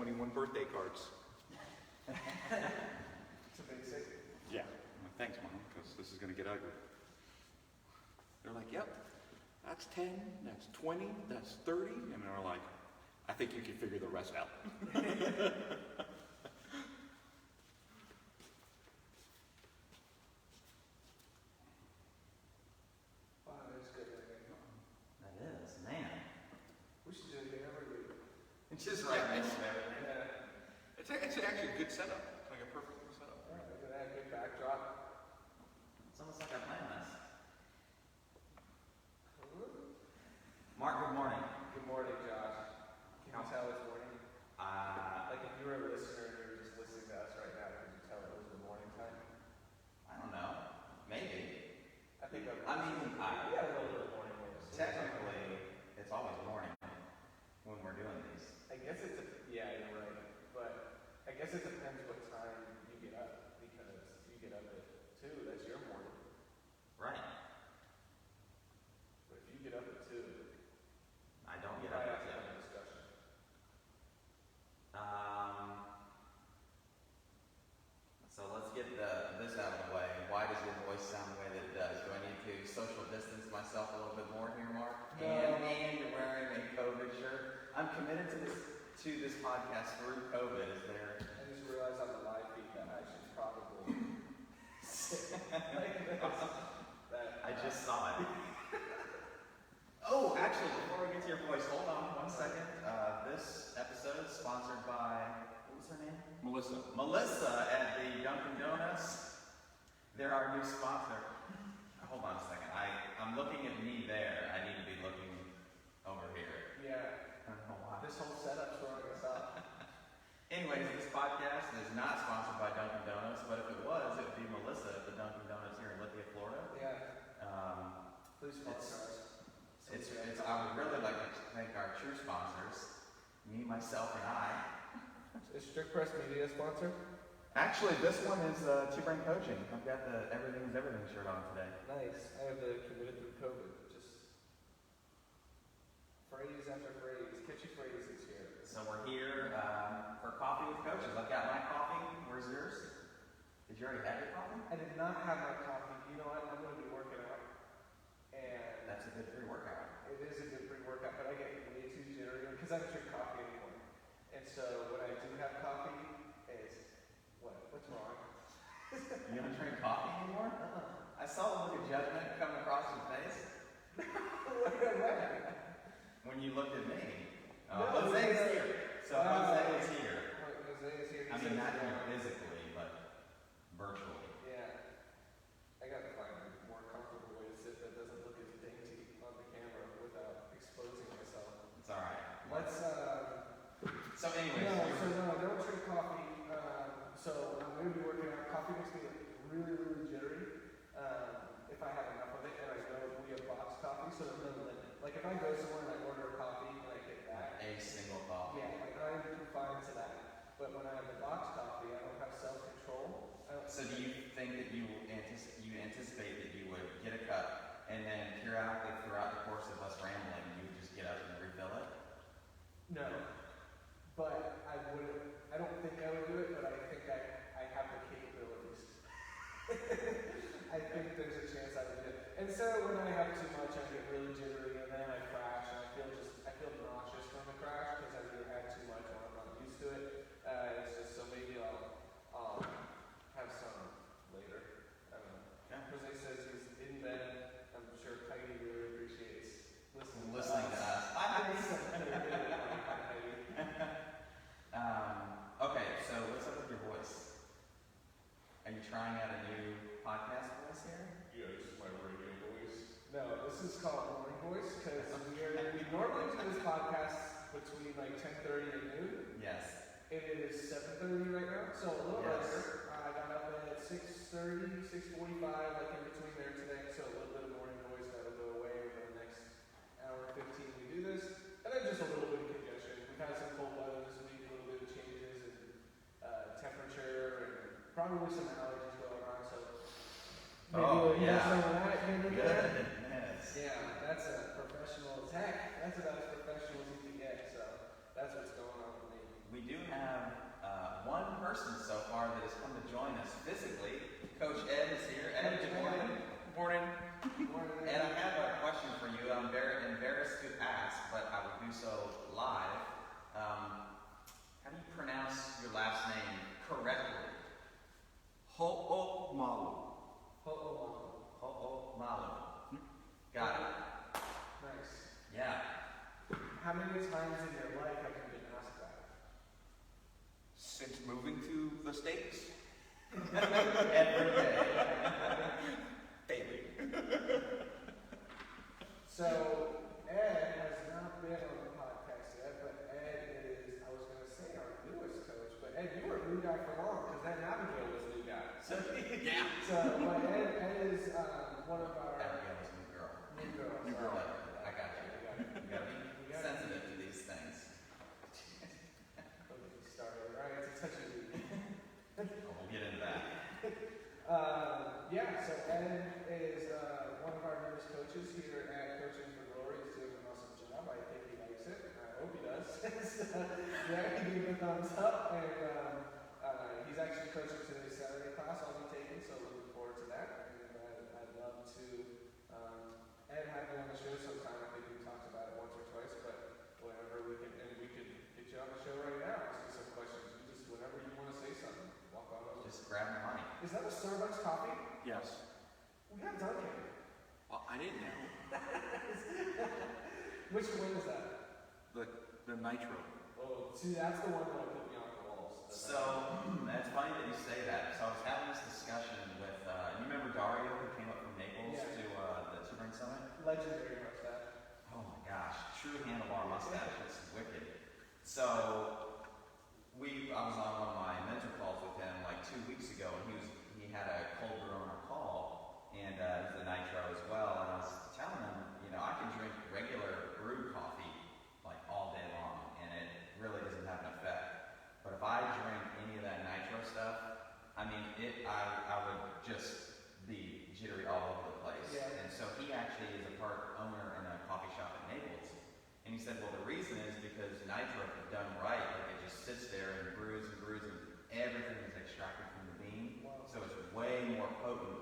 21 birthday cards. It's a basic. Yeah. I'm like, thanks, Mom, because this is going to get ugly. They're like, yep, that's 10, that's 20, that's 30. And they're like, I think you can figure the rest out. Wow, that's good. That is, man. We should do it every week. It's just right Yeah, next to everything. Yeah. It's actually a good setup. It's like a perfect little setup. All right, we're gonna have a good backdrop. It's almost like I planned this. Mark, good morning. Good morning, Josh. Can you tell it's morning? Like if you were a listener and you were just listening to us right now, could you tell it was the morning time? I don't know. Maybe. I think I mean, we got a little bit of morning voice. Technically, it's always morning when we're doing these. I guess yeah, you're right. But I guess it depends what time you get up, because you get up at 2, that's your morning. Right. But if you get up at 2, I don't we get up might at have to 2. have a discussion. So let's get this out of the way. Why does your voice sound the way that it does? Do I need to social distance myself a little bit more here, Mark? No. And you're wearing a COVID shirt. I'm committed to this podcast through COVID. Is there? I just realized on the live feed that I should probably sit like this. I just saw it. Oh, actually, before we get to your voice, hold on 1 second. This episode is sponsored by, what was her name? Melissa. Melissa at the Dunkin' Donuts. They're our new sponsor. Hold on a second. I'm looking at me there. I need to be looking over here. Yeah, I don't know why. this whole setup's throwing us off. Anyways, this podcast is not sponsored by Dunkin' Donuts, but if it was, it would be Melissa at the Dunkin' Donuts here in Lithia, Florida. Yeah, please sponsor us. I would really like to thank our true sponsors, me, myself, and I. Is Strict Press Media a sponsor? Actually, this one is Two-Brain Coaching. I've got the Everything is Everything shirt on today. Nice. I have the Committed Through COVID. Just phrase after phrase, catchy phrases here. So we're here for Coffee with Coaches. I've got my coffee. Where's yours? Did you already have your coffee? I did not have my coffee. You know what? I'm going to be working out. And That's a good pre-workout. it is a good pre-workout, but I get way too jittery because I don't drink coffee anymore. And so when I do have coffee, it's what's wrong? You don't drink coffee anymore? I saw a look of judgment come across your face when you looked at me. No, Jose is here. So Jose is here. Jose is here. I mean, not here physically, but virtually. Yeah. I got to find a more comfortable way to sit that doesn't look as dainty on the camera without exposing myself. It's all right. Let's, So anyways, I don't drink coffee. So I'm going to be working out. Coffee makes me really, really jittery. If I have enough of it, and I know we have boxed coffee, so there's no limit. Like if I go somewhere and I order a coffee and I get that, a single coffee. yeah, like I'm confined to that. But when I have the boxed coffee, I don't have self-control. So do you think that you anticipate that you would get a cup and then periodically throughout the course of us rambling, you would just get up and refill it? No. But I wouldn't, I don't think I would do it, but I think I have the capabilities. I think there's a chance I would do it. And so when I have too much, I get really jittery and then I crash and I feel nauseous from the crash because I either had too much or I'm not used to it. It's just, so maybe I'll have some later. I don't know. Okay. Jose says he's in bed. I'm sure Kanye really appreciates listening to us. Okay, so what's up with your voice? Are you trying out a new podcast voice here? Yeah, this is my radio voice. No, this is called Morning Voice because we normally do this podcast between like 10:30 and noon. Yes. It is 7:30 right now, so a little Yes. later. I got up at 6:30, 6:45, like in between there today. So a little bit of Morning Voice that'll go away over the next hour 15 we do this, and then just a little bit of congestion. We've had some cold weather this week, a little bit of changes in temperature, and probably some allergies going on. So maybe some of that. Goodness. Yeah, that's a professional attack. That's about as professional as you can get. So that's what's going on with me. We do have one person so far that has come to join us physically. Coach Ed is here. Ed, good morning. Morning. Ed, I have a question for you. I'm very embarrassed to ask, but I will do so live. How do you pronounce your last name correctly? Ho'omalu. Ho'omalu. Got it. Nice. Yeah. How many times in your life have you been asked that? Since moving to the States? Every day. Daily. So, Ed has not been on the podcast yet, but Ed is, I was going to say our newest coach, but Ed, you were a new guy for long, because that Abigail was a new guy. So, Yeah. but Ed is one of our Abigail is a new girl. new girls. New girl. I got you. You gotta be We got it. sensitive to these things. Don't get me started, right? It's a touchy league. We'll get into that. Yeah, so Ed is one of our newest coaches here at Coaching for Glory. He's doing an awesome job. I think he likes it. I hope he does. Yeah, he gave a thumbs up, and he's actually coaching today's Saturday class I'll be taking, so looking forward to that. And I'd love to Ed have you on the show sometime. I think we talked about it once or twice, but whenever we can, and we could get you on the show right now, ask you some questions. You just whenever you want to say something, walk on over. Just grab the mic. Is that a Starbucks coffee? Yes. We got Dunkin'. Well, I didn't know. Which one is that? The nitro. Oh, see, that's the one that will put me off the walls. So, that's funny that you say that. So I was having this discussion with, you remember Dario who came up from Naples Yeah. to the Turing Summit? Legendary mustache. Oh my gosh, true handlebar mustache. It's wicked. So, I was on one of my mentor calls with him like 2 weeks ago, and he had a cold brew on a call, and he's a nitro as well, and I was telling him, I can drink regular brewed coffee like all day long, and it really doesn't have an effect. But if I drink any of that nitro stuff, I would just be jittery all over the place. Yeah. And so he actually is a part owner in a coffee shop in Naples. And he said, well, the reason is because nitro, if done right, like it just sits there and brews, and everything is extracted from the bean. Wow. So it's way more potent,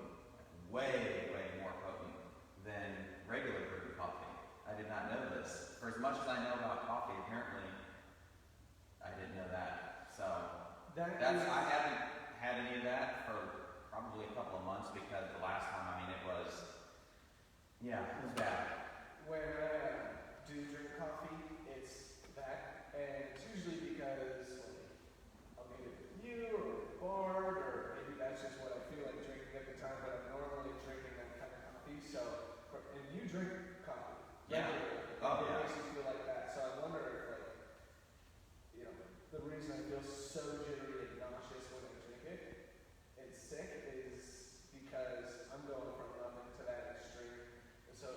way more potent than regular brewed coffee. I did not know this. For as much as I know about coffee, apparently, I didn't know that. So I haven't had any of that for probably a couple of months because the last time, it was bad. When do you drink coffee, it's that, and it's usually because I'll get it with you or Bart, or maybe that's just what I feel like drinking at the time, but I'm normally drinking that kind of coffee. So, and you drink coffee. Yeah. Regularly. Oh, It yeah. makes you feel like that. So I wonder if the reason I feel so jittery and nauseous when I drink it and sick is because I'm going from nothing to that extreme. And so,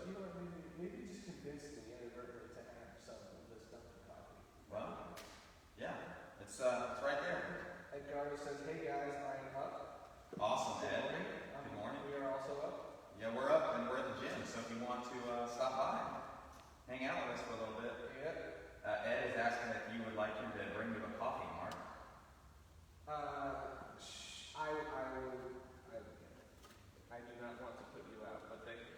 maybe just convince me inadvertently to have some of this Dunkin' coffee. Well, yeah, it's right there. Edgardo says, hey guys, I am up. Awesome, Good Ed. morning. Good morning. We are also up. Yeah, we're up and we're at the gym, so if you want to stop by, hang out with us for a little bit. Yeah. Ed is asking if you would like him to bring you a coffee, Mark. I do not want to put you out, but thank you.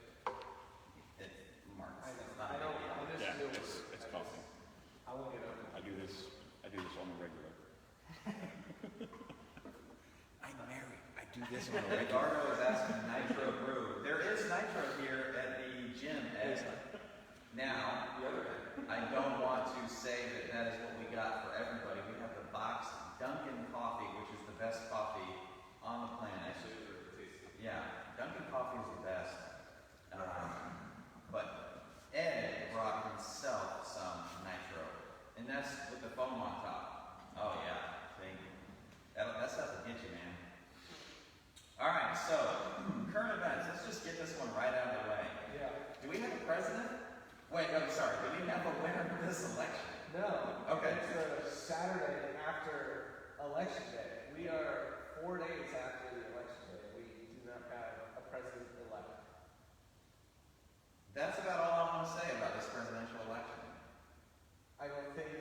It's Mark. I know. It's not I don't. a big deal. I'm just Yeah, feel it's weird. coffee. I won't get over I do this on the regular. I'm married. I do this on the regular. Edgardo is asking nitro brew. There is nitro here at the gym, Ed. Now, I don't want to say that is what we got for everybody. We have the box Dunkin' coffee, which is the best coffee on the planet. Yeah, Dunkin' coffee is the best. But Ed brought himself some nitro, and that's with the foam on top. Oh yeah, see, that stuff will get you, man. All right, so current events. Let's just get this one right out of the way. Yeah. Do we have a president? Wait, no, sorry. Do we have a winner for this election? No. Okay. It's the Saturday after Election Day. We are 4 days after the Election Day. We do not have a president-elect. That's about all I want to say about this presidential election. I don't think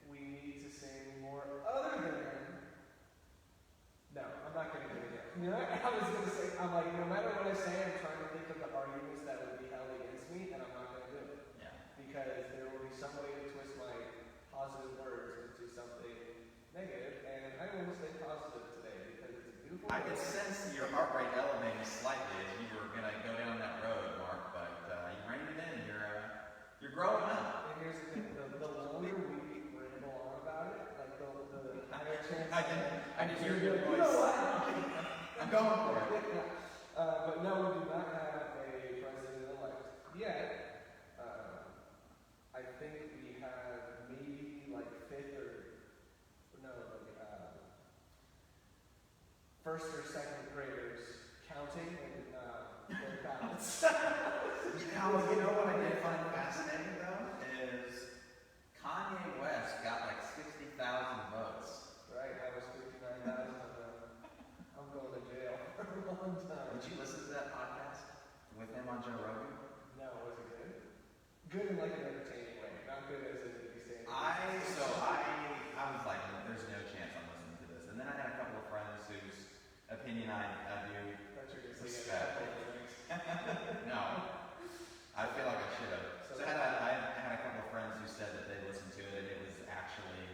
we need to say any more other than I could sense your heart rate elevating slightly as you were gonna go down that road, Mark. But you reined it in. You're growing up. And here's the thing: the longer we ramble on about it, like the higher chance. I can hear your voice. You know what? I'm going for it. But no, we do not have a president-elect yet. I think we have maybe like first or second graders counting and their ballots. You know what I did find fascinating though is Kanye West got like 60,000 votes. Right, I was 59,000 of them. I'm going to jail for a long time. Did you listen to that podcast with him on Joe Rogan? No, was it good? Good in like an entertaining way, not good as in if you say. I was like, there's no chance I'm listening to this. And then I had a couple of friends whose opinion I do respect. No, I feel like I should have. So I had a couple of friends who said that they listened to it and it was actually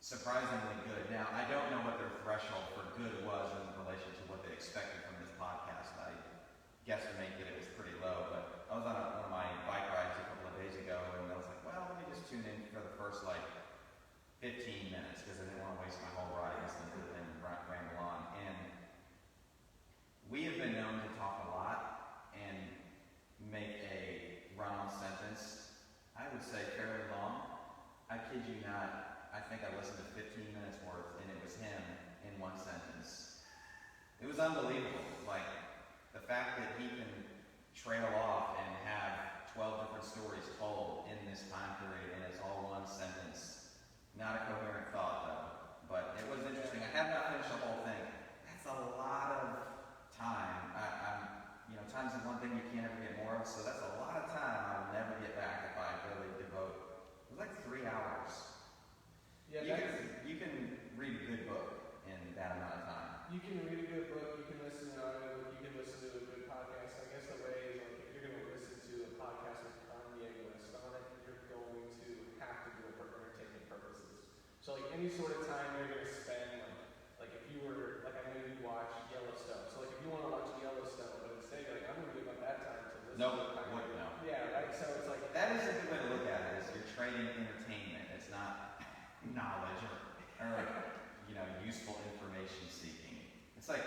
surprisingly good. Now, I don't know what their threshold for good was in relation to what they expected from this podcast. I guesstimate that it was pretty low, but I was on one of my bike rides a couple of days ago and I was like, well, let me just tune in for the first like 15 minutes because I didn't want to waste my whole ride listening to them ramble on. And we have been known to talk a lot and make a run-on sentence, I would say fairly long. I kid you not, I think I listened to 15 minutes worth and it was him in one sentence. It was unbelievable. Like, the fact that he can trail off and have 12 different stories told in this time period and it's all one sentence. Not a coherent thought though, but it was interesting. I have not finished the whole thing. That's a lot of time. Time's the one thing you can't ever get more of, so that's a lot of time I'll never get back if I really devote. It was like 3 hours. Yeah, you can read a good book in that amount of time. You can read a good book, you can listen to an audiobook, you can listen to a good podcast. I guess the way is like if you're going to listen to a podcast with Kanye West on it, you're going to have to do it for entertainment purposes. So like any sort of time you're going to spend, like if you were, like I know you watch Yellowstone, so like if you want to watch Yellowstone, but instead you're like, I'm going to give up that time to listen to Kanye. No. Yeah, right, so it's like. That is a good way to look at it, is you're trading entertainment. It's not knowledge or useful information seeking. It's like,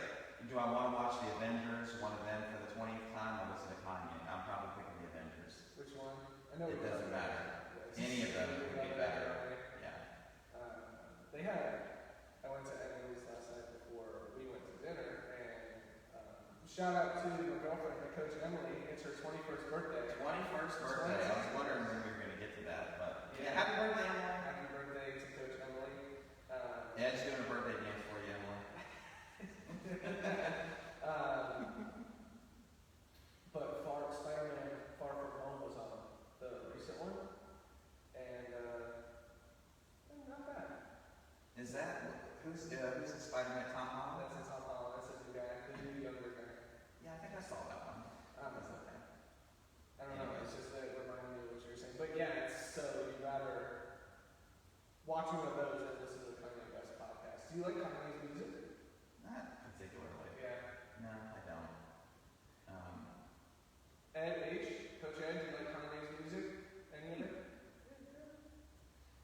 do I want to watch the Avengers, one of them for the 20th time, or listen to Kanye? I'm probably picking the Avengers. Which one? I know it doesn't matter. Any of them would be better. Yeah. I went to Emily's last night before we went to dinner, and shout out to my girlfriend, my coach Emily. It's her 21st birthday. 21st birthday. I was wondering when we were going to get to that, but yeah, happy birthday, Emily. Happy birthday to Coach Emily. Ed's doing a birthday dance for you, Emily. But Spider-Man Far From Home was on the recent one, and not bad. Is that who's the Spider-Man? Tom Holland? That's Tom Holland. That's a new guy, the new younger guy. Yeah, I think I saw that one. That's okay. I don't know. It's just that it reminded me of what you were saying. But yeah, so you'd rather watch one of those than listen to the Kanye West podcast. Do you like Kanye's music? Not particularly. Yeah. No, I don't. Coach Ed, do you like Kanye's music? Any of it?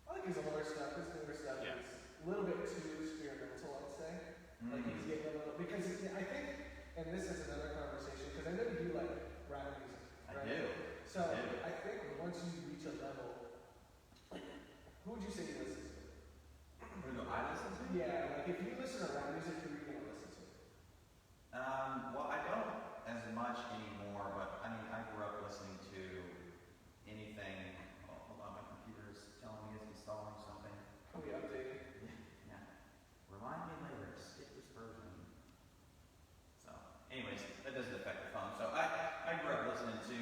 I like his older stuff. His newer stuff is a little bit too experimental, I'd say. Like he's getting a little, because I think, and this is another conversation, because I know you do like rap music. Right? I do. So I think once you reach a level, who would you say you listen to? Who do I listen to? Yeah, like if you listen to rap music, who are you going to listen to? Well, I don't as much anymore, but I mean, I grew up listening to anything. Oh, hold on, my computer's telling me it's installing something. Can we update it? Yeah. Remind me later to skip this version. So, anyways, that doesn't affect the phone. So I grew up listening to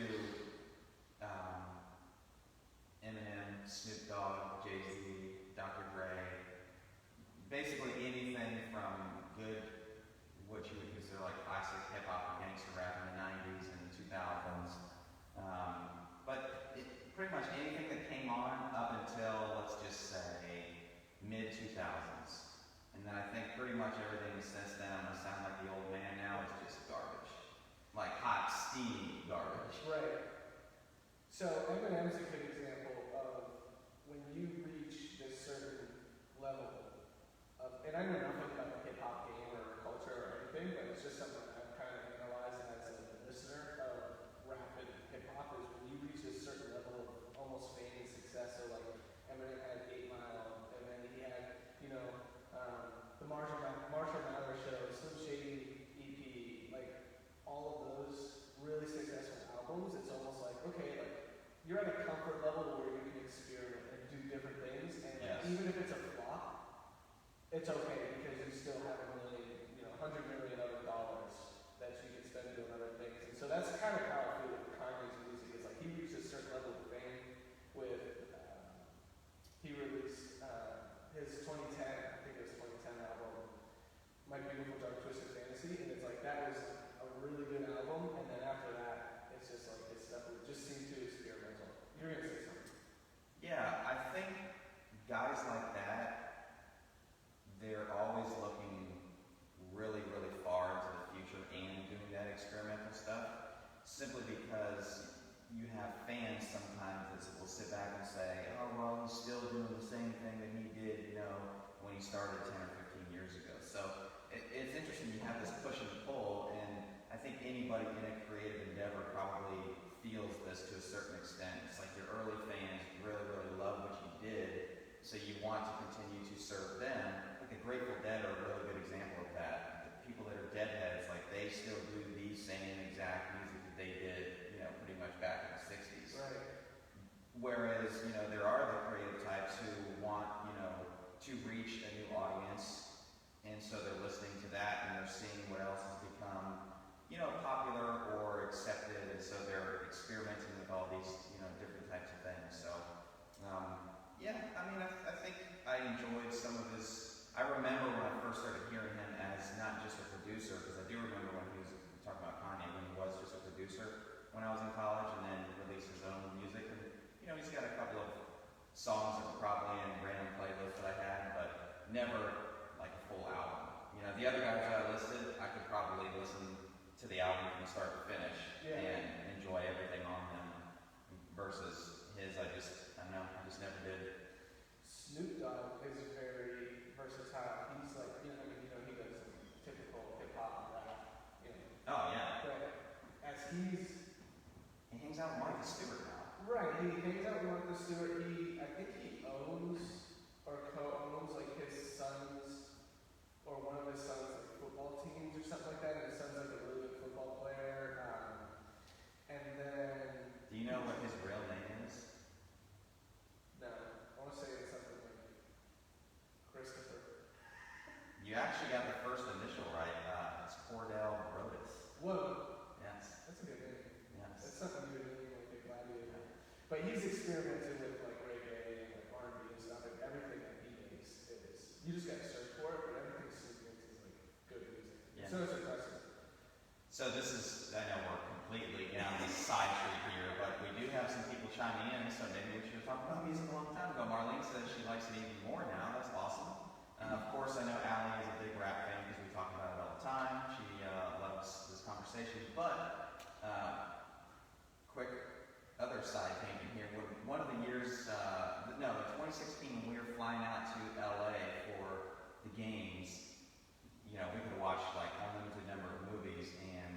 the Marshall Mathers Show, Slim Shady EP, like all of those really successful albums, it's almost like, okay, like you're at a comfort level where you can experiment and do different things, and Yes. even if it's a flop, it's okay because you still have $1 million, $100 million other dollars that you can spend doing other things. And so that's kind of how I feel with Kanye's music. Is like he reached a certain level of fame with he released his 2010, I think it was 2010 album, My Beautiful Dark Twisted Fantasy, and it's like that was a really good album. And then after that, it's just like his stuff would just seem too experimental. You're gonna say something? Yeah, I think guys like that, they're always looking really, really far into the future and doing that experimental stuff, simply because you have fans sometimes that will sit back and say, oh, well, he's still doing the same thing that he did, when he started 10 or 15 years ago. So it's interesting, you have this push and pull, and I think anybody in a creative endeavor probably feels this to a certain extent. It's like your early fans really, really love what you did, so you want to continue to serve them. Like the Grateful Dead are a really good example of that. The people that are Deadheads, like they still do the same exact music that they did, pretty much back in the 60s. Right. Whereas, there are the creative types who want, to reach a new audience, and so they're listening to that and they're seeing what else has become, popular or accepted, and so they're experimenting with all these, different types of things. So, I think I enjoyed some of his. I remember when I first started hearing him as not just a producer, because I do remember when he was talking about Kanye, when he was just a producer when I was in college, and then released his own music. And he's got a couple of songs that were probably in random playlists that I had, but never like a full album. The other guys that I listed, I could probably listen to the album from start to finish and enjoy everything on them. Versus his, I just never did. Snoop Dogg is very versatile. He's like, he does typical hip hop and rap, Oh yeah. But as He hangs out with Martha Stewart now. right, he hangs out with Martha Stewart. I think he owns or co-owns like his son's or one of his son's like football teams or something like that. And his son's like a really good football player. And then Do you know what his real name is? no, I want to say it's something like Christopher. You actually got the first initial right. It's Cordell Brodus. Whoa, Yes. that's a good name. Yes. That's something you would name like a gladiator. But he's experimented with like reggae and like R&B and stuff, and everything that he makes is you just gotta search for it, but everything Snoop makes is like good music. Yeah. So it's impressive. So this is, I know we're completely down the side street here, but we do have some people chiming in, so maybe we should have talked about music a long time ago. Marlene says she likes it even more now. That's awesome. Of course, I know Allie is a big rap fan because we talk about it all the time. She loves this conversation. But, quick other side tangent here. One of the years, in 2016, when we were flying out to LA for the games, we could watch like unlimited number of movies, and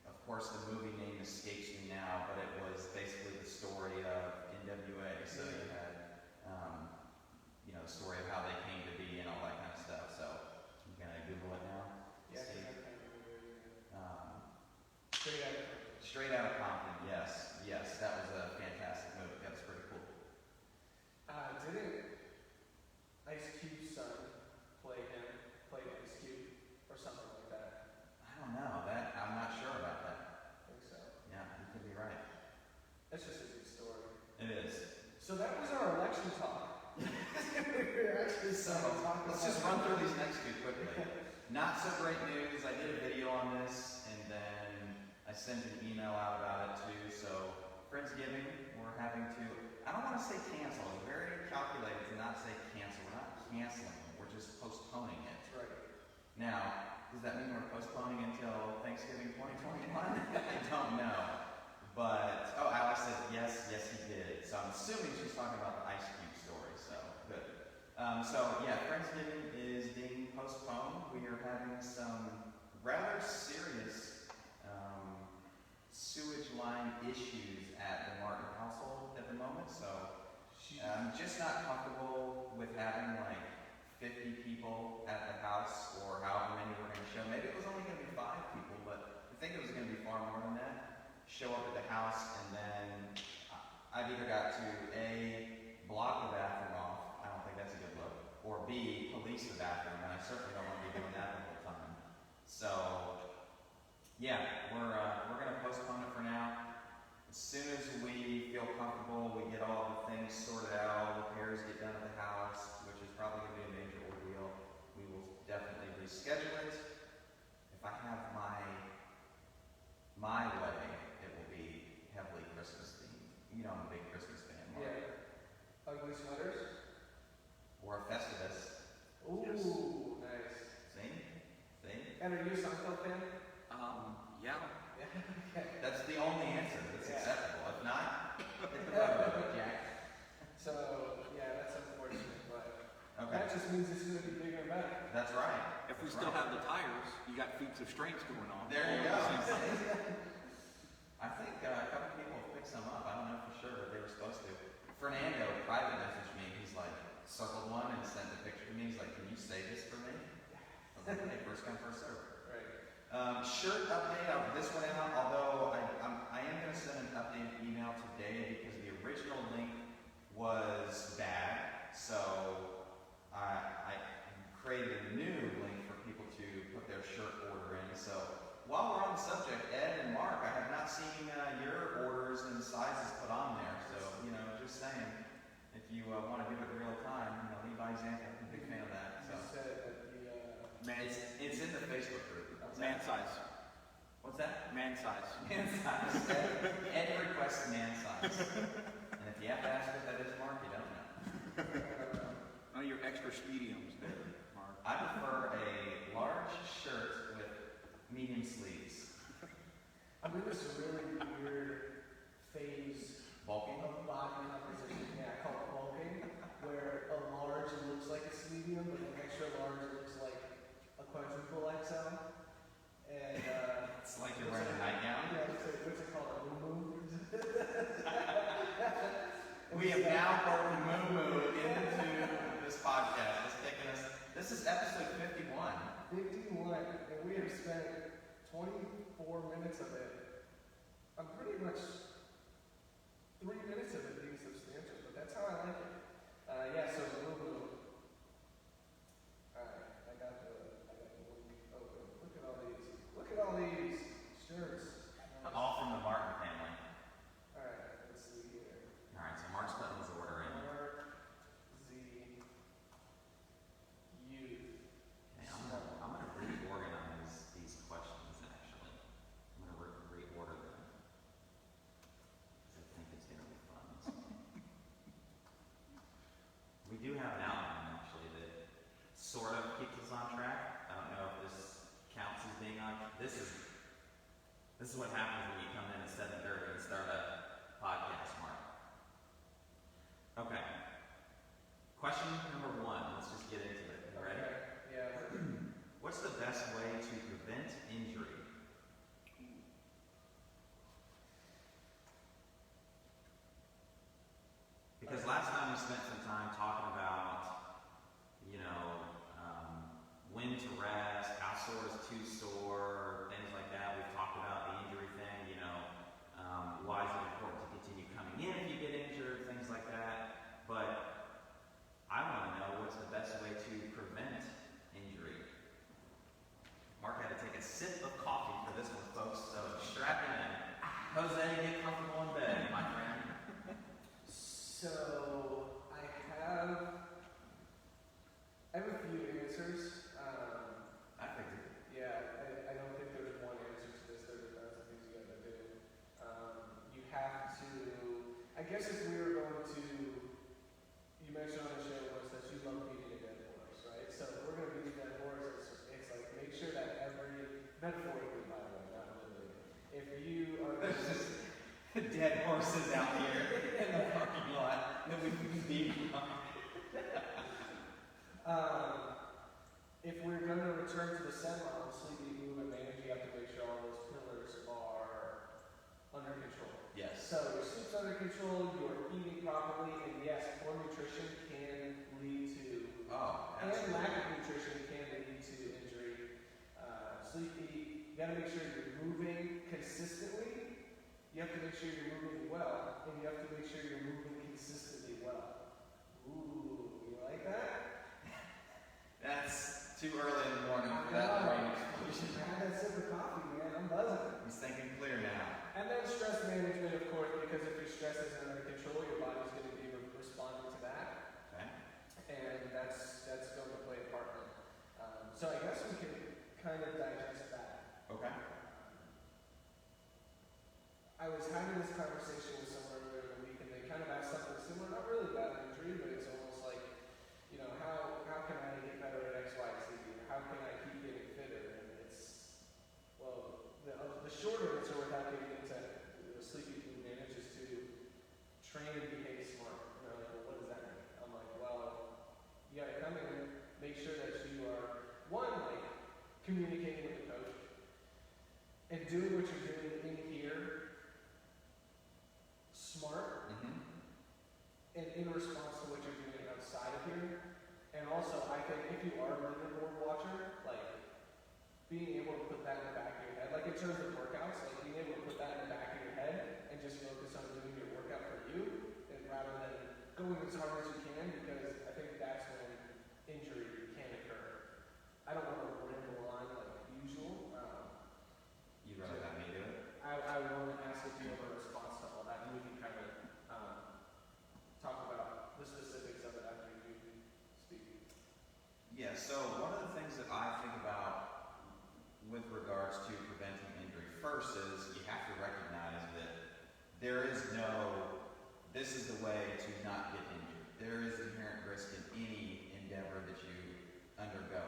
of course the movie name escapes me now, but it was basically the story of NWA. So you had, the story of how they came to be and all that kind of stuff. So you can Google it now. Yeah, See. Straight out of Straight Outta Compton. Yes, that was a fantastic movie. That was pretty cool. Didn't Ice Cube's son play Ice Cube or something like that? I don't know. I'm not sure about that. I think so. Yeah, you could be right. That's just a good story. It is. So that was our election talk. So let's just run through these next two quickly. Not so great news. I did a video on this, and then I sent an email out about it too. So Friendsgiving, we're having to. I don't want to say cancel. It's very calculated to not say cancel. We're not canceling it. We're just postponing it. Right. Now, does that mean we're postponing until Thanksgiving 2021? I don't know. But Alex said yes, he did. So I'm assuming she's talking about the Ice Cube story. So good. Friendsgiving is being postponed. We are having some rather serious sewage line issues at the Martin household at the moment. So I'm just not comfortable with having like 50 people at the house, or however many we're going to show. Maybe it was only going to be 5 people, but I think it was going to be far more than that. Show up at the house, and then I've either got to A, block the bathroom off, I don't think that's a good look, or B, police the bathroom, and I certainly don't want to be doing that the whole time. So, yeah, we're going to postpone it for now. As soon as we feel comfortable, we get all the things sorted out, repairs get done at the house, which is probably going to be a major ordeal, we will definitely reschedule it. If I have my wedding, it will be heavily Christmas themed. You know I'm a big Christmas fan, Mark. Yeah. Ugly sweaters? Or a Festivus. Ooh, Yes. nice. See? And are you a Seinfeld fan? Yeah. Okay. That's the only answer that's Yeah. acceptable. If not, hit the button, Jack. So, yeah, that's unfortunate, but Okay. that just means it's going to be bigger and better. That's right. If we That's still right. have the tires, you got feats of strength going on. There you All go. at the same time. I think a couple people have picked some up. I don't know for sure, but they were supposed to. Fernando private messaged me. He's like, circled one and sent a picture to me. He's like, can you save this for me? I was like, hey, first come, first serve. Right. Shirt update. This went out, although I am going to send an updated email today because the original link was bad. So I created a new link for people to put their shirt order in. So while we're on the subject, Ed and Mark, I have not seen your orders and sizes put on there. So, just saying, if you want to do it in real time, lead by example. I'm a big fan of that. You So said that it's in the Facebook group. Man size. What's that? Man size. Man size. Ed requests man size. And if you have to ask what that is, Mark, you don't know. Oh, your extra mediums there, Mark. I prefer a large shirt with medium sleeves. I'm in this really weird phase Bulking? of body composition. Yeah, I call it bulking, where a large looks like it's medium, but an extra large looks like a quadruple XL. And It's like you're wearing a nightgown. yeah, what's it called? A moo. We have now brought the moo into this podcast. This is episode 51. 51, and we have spent 24 minutes of it. I'm pretty much 3 minutes of it being substantial, but that's how I like it. Yeah, so moo. Alright, I got the link open. Look at all these. Look at all these shirts. Nice. All from the Martin family. Alright, let's see here. Alright, so Mark's putting his order in. Mark Z. Youth. Okay, I'm gonna reorganize these questions actually. I'm gonna reorder them. Because I think it's gonna be fun. We do have an outline actually that sort of keeps us on track. I don't know if this counts as being on. This is what happens when you come in at 7:30 and start a podcast, Mark. Okay. Question number 1. Let's just get into it. You ready? Okay, yeah. What's the best way to prevent injury? Because last time we spent some time talking about, when to rest, how sore is too sore, things like that. We've talked about the injury thing, why is it important to continue coming in if you get injured, things like that. But I want to know what's the best way to prevent injury. Mark had to take a sip of coffee for this one, folks, so strap in. Jose, get comfortable in bed, my friend. So I have a few answers. I figured. Yeah, I don't think there's one answer to this. There's 1,000 things you gotta do. You have to. I guess if we were going to, you mentioned on the show was that you love beating a dead horse, right? So if we're gonna beat a dead horse, it's like make sure that metaphorically, by the way, not literally. If you are Dead horses out here in the parking lot that we can beat on. If we're going to return to the center, obviously we move and manage, you have to make sure all those pillars are under control. Yes. So your sleep's under control, you are eating properly, and yes, poor nutrition can lead to Oh, And lack of nutrition can lead to injury. Sleep, eat. You gotta make sure you're moving consistently. You have to make sure you're moving well, and you have to make sure you're moving consistently well. Ooh, you like that? That's too early in the morning for that brain explosion. I had that sip of coffee, man. I'm buzzing. He's thinking clear now. And then stress management, of course, because if your stress isn't under control, your body's going to be responding to that. Okay. And that's going to play a part in it. So I guess we can kind of digest that. Okay. I was having this conversation with someone earlier in the week, and they kind of asked something similar, not really about an injury, but it's almost like, you know, how can I get better at X, Y, Z? Or how can I keep getting fitter? And it's, well, the short answer without getting into the sleepy food manage is to train and behave smart. You know, like, well, what does that mean? I'm like, well, you gotta come in, make sure that you are, one, like, communicating with the coach, and doing what you're doing in here smart, and in response to what you're doing outside of here. And also, I think if you are a leaderboard watcher, like, being able to put that in the back of your head, like in terms of workouts, like being able to put that in the back of your head and just focus on doing your workout for you, and rather than going as hard as you can, because I think that's when injury can occur. I don't want to ramble on like usual. You'd rather have me do it? I want to ask if you have a response to all that, and we can kind of talk about the specifics of it after you speak. Yeah, so one of the things that I think about with regards to preventing injury first is you have to recognize that there is this is the way to not get injured. There is inherent risk in any endeavor that you undergo.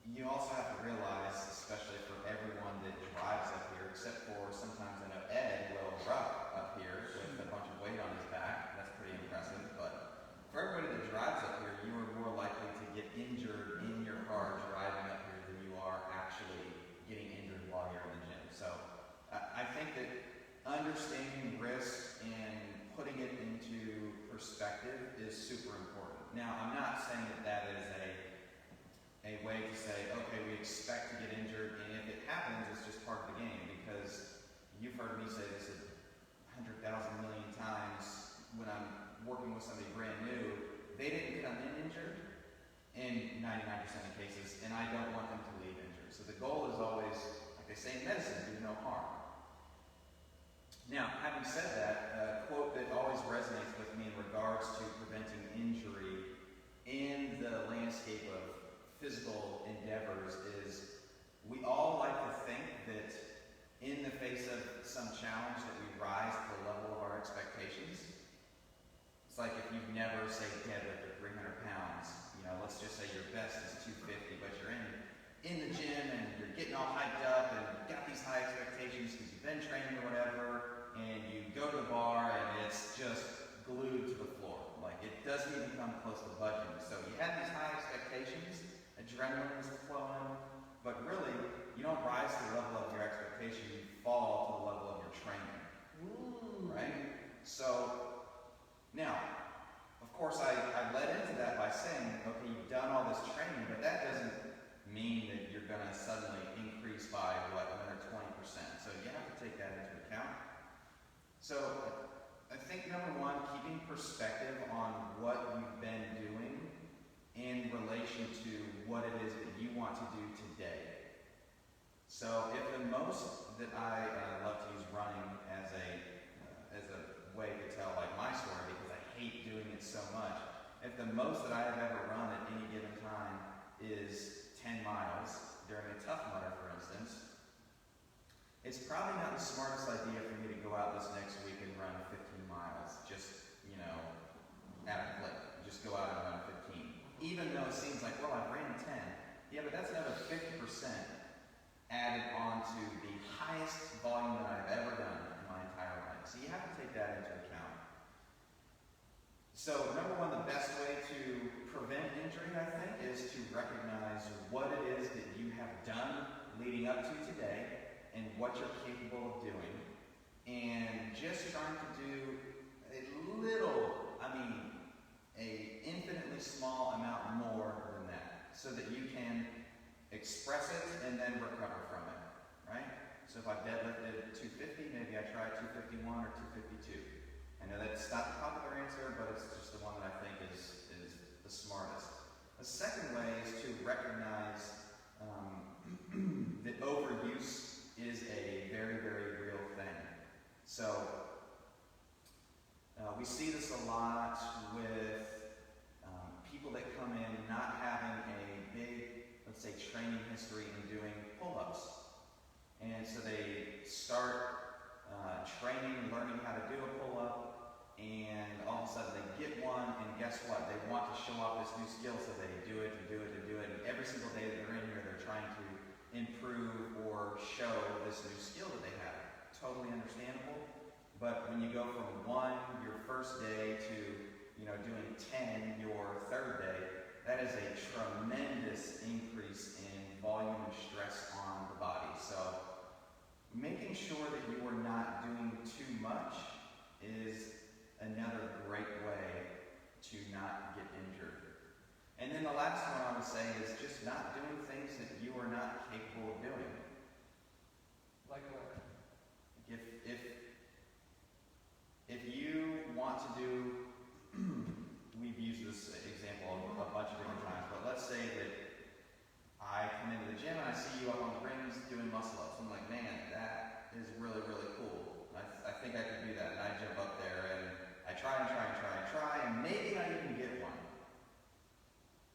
You also have to realize, especially for everyone that drives up here, except for sometimes I know Ed will rough up here with a bunch of weight on his back. That's pretty impressive. But for everybody that drives up here, you are more likely to get injured in your car driving up here than you are actually getting injured while you're in the gym. So I think that understanding risk and putting it into perspective is super important. Now, I'm not saying that that is a way to say, okay, we expect to get injured, and if it happens, it's just part of the game, because you've heard me say this 100,000 million times when I'm working with somebody brand new. They didn't come in injured in 99% of cases, and I don't want them to leave injured. So the goal is always, like they say in medicine, do no harm. Now, having said that, a quote that always resonates with me in regards to preventing injury in the landscape of physical endeavors is, we all like to think that in the face of some challenge that we rise to the level of our expectations. It's like if you've never, say, deadlifted 300 pounds, you know, let's just say your best is 250, but you're in the gym and you're getting all hyped up and you've got these high expectations because you've been training or whatever, and you go to the bar and it's just glued to the floor. Like, it doesn't even come close to budging. So you have these high expectations, adrenaline is flowing, but really, you don't rise to the level of your expectation, you fall to the level of your training. Right? So, now, of course, I led into that by saying, okay, you've done all this training, but that doesn't mean that you're going to suddenly increase by, 1 or 20%. So you have to take that into account. So I think, number one, keeping perspective on what you've been doing in relation to what it is that you want to do today. So if the most that I love to use running as a way to tell like my story, because I hate doing it so much, if the most that I have ever run at any given time is 10 miles during a Tough Mudder, for instance, it's probably not the smartest idea for me to go out this next week and run 15 miles, just, you know, at a clip. Just go out and run 15. Even though it seems like, well, I've ran 10. Yeah, but that's another 50% added on to the highest volume that I've ever done in my entire life. So you have to take that into account. So number one, the best way to prevent injury, I think, is to recognize what it is that you have done leading up to today and what you're capable of doing, and just trying to do a infinitely small amount more so that you can express it and then recover from it, right? So if I deadlifted 250, maybe I try 251 or 252. I know that's not the popular answer, but it's just the one that I think is the smartest. The second way is to recognize that overuse is a very, very real thing. So we see this a lot with people that come in not having a big, let's say, training history in doing pull-ups. And so they start training, learning how to do a pull-up, and all of a sudden they get one, and guess what? They want to show off this new skill, so they do it and do it and do it. And every single day that they're in here, they're trying to improve or show this new skill that they have. Totally understandable. But when you go from one, your first day, to doing 10 your third day, that is a tremendous increase in volume and stress on the body. So making sure that you are not doing too much is another great way to not get injured. And then the last one I would say is just not doing things that you are not capable of doing. Like what? If you want to do, we've used this example a bunch of different times, but let's say that I come into the gym and I see you up on the rings doing muscle ups. I'm like, man, that is really, really cool. I think I can do that. And I jump up there and I try, and maybe I even get one.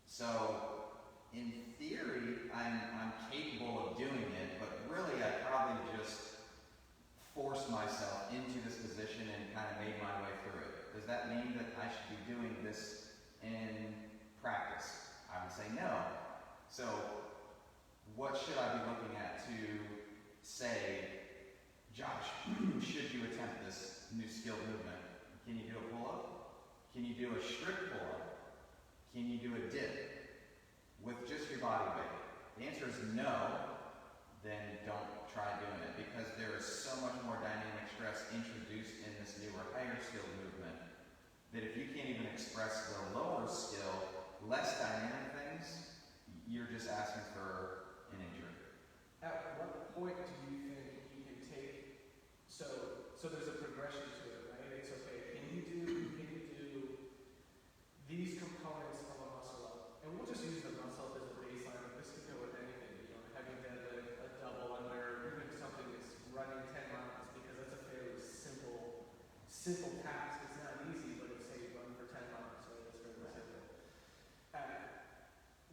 So in theory, I'm capable of doing it, but really I probably just forced myself into this position and kind of made my way through it. Does that mean that I should be doing this in practice? I would say no. So what should I be looking at to say, Josh, should you attempt this new skill movement? Can you do a pull-up? Can you do a strict pull-up? Can you do a dip with just your body weight? The answer is no. Then don't try doing it, because there is so much more dynamic stress introduced in this newer, higher skill movement that if you can't even express the lower skill, less dynamic things, you're just asking for an injury. At what point do you think you can take, so there's a progression to it, right? It's okay, can you do these components of a muscle up? And we'll just use the muscle up as a baseline, but this could go with anything, heavy deadlift, a double under, even something that's running 10 miles, because that's a fairly simple task. It's not easy, but it's, say, run for 10 miles, right? It's fairly simple. At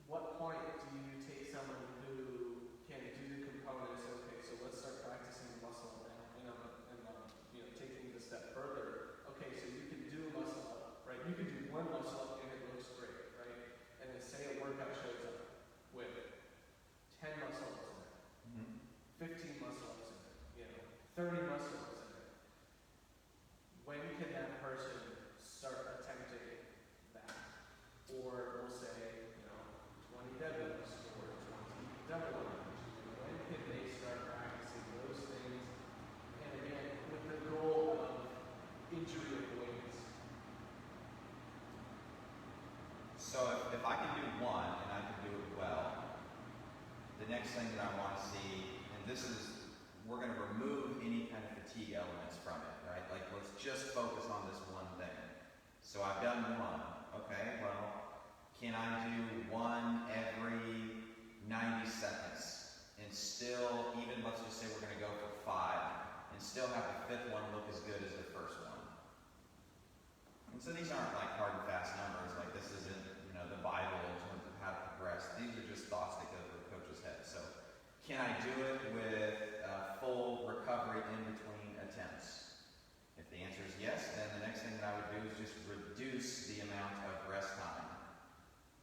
what point do you take someone who can do the components? Okay, so let's start practicing the muscle up now, and taking it a step further. Okay, so you can do a muscle up, right? You can do one muscle up and it looks great, right? And then say a workout shows up with 10 muscle ups in it, 15 muscle ups in it, 30 muscle ups in it. When can that person start attempting that? Or we'll say, 20 deadlifts or 20 double unders. When can they start practicing those things? And again, with the goal of injury avoidance. So if I can do one and I can do it well, the next thing that I want to see, and this is, we're going to remove any kind of fatigue elements from it, right? Like, let's just focus on this one thing. So I've done one. Okay, well, can I do one every 90 seconds and still, even let's just say we're going to go for 5, and still have the 5th one look as good as the first one? And so these aren't like hard and fast numbers, like this isn't, the Bible in terms of how to progress. These are just thoughts that go through a coach's head. So can I do it with full recovery in between attempts? If the answer is yes, then the next thing that I would do is just reduce the amount of rest time,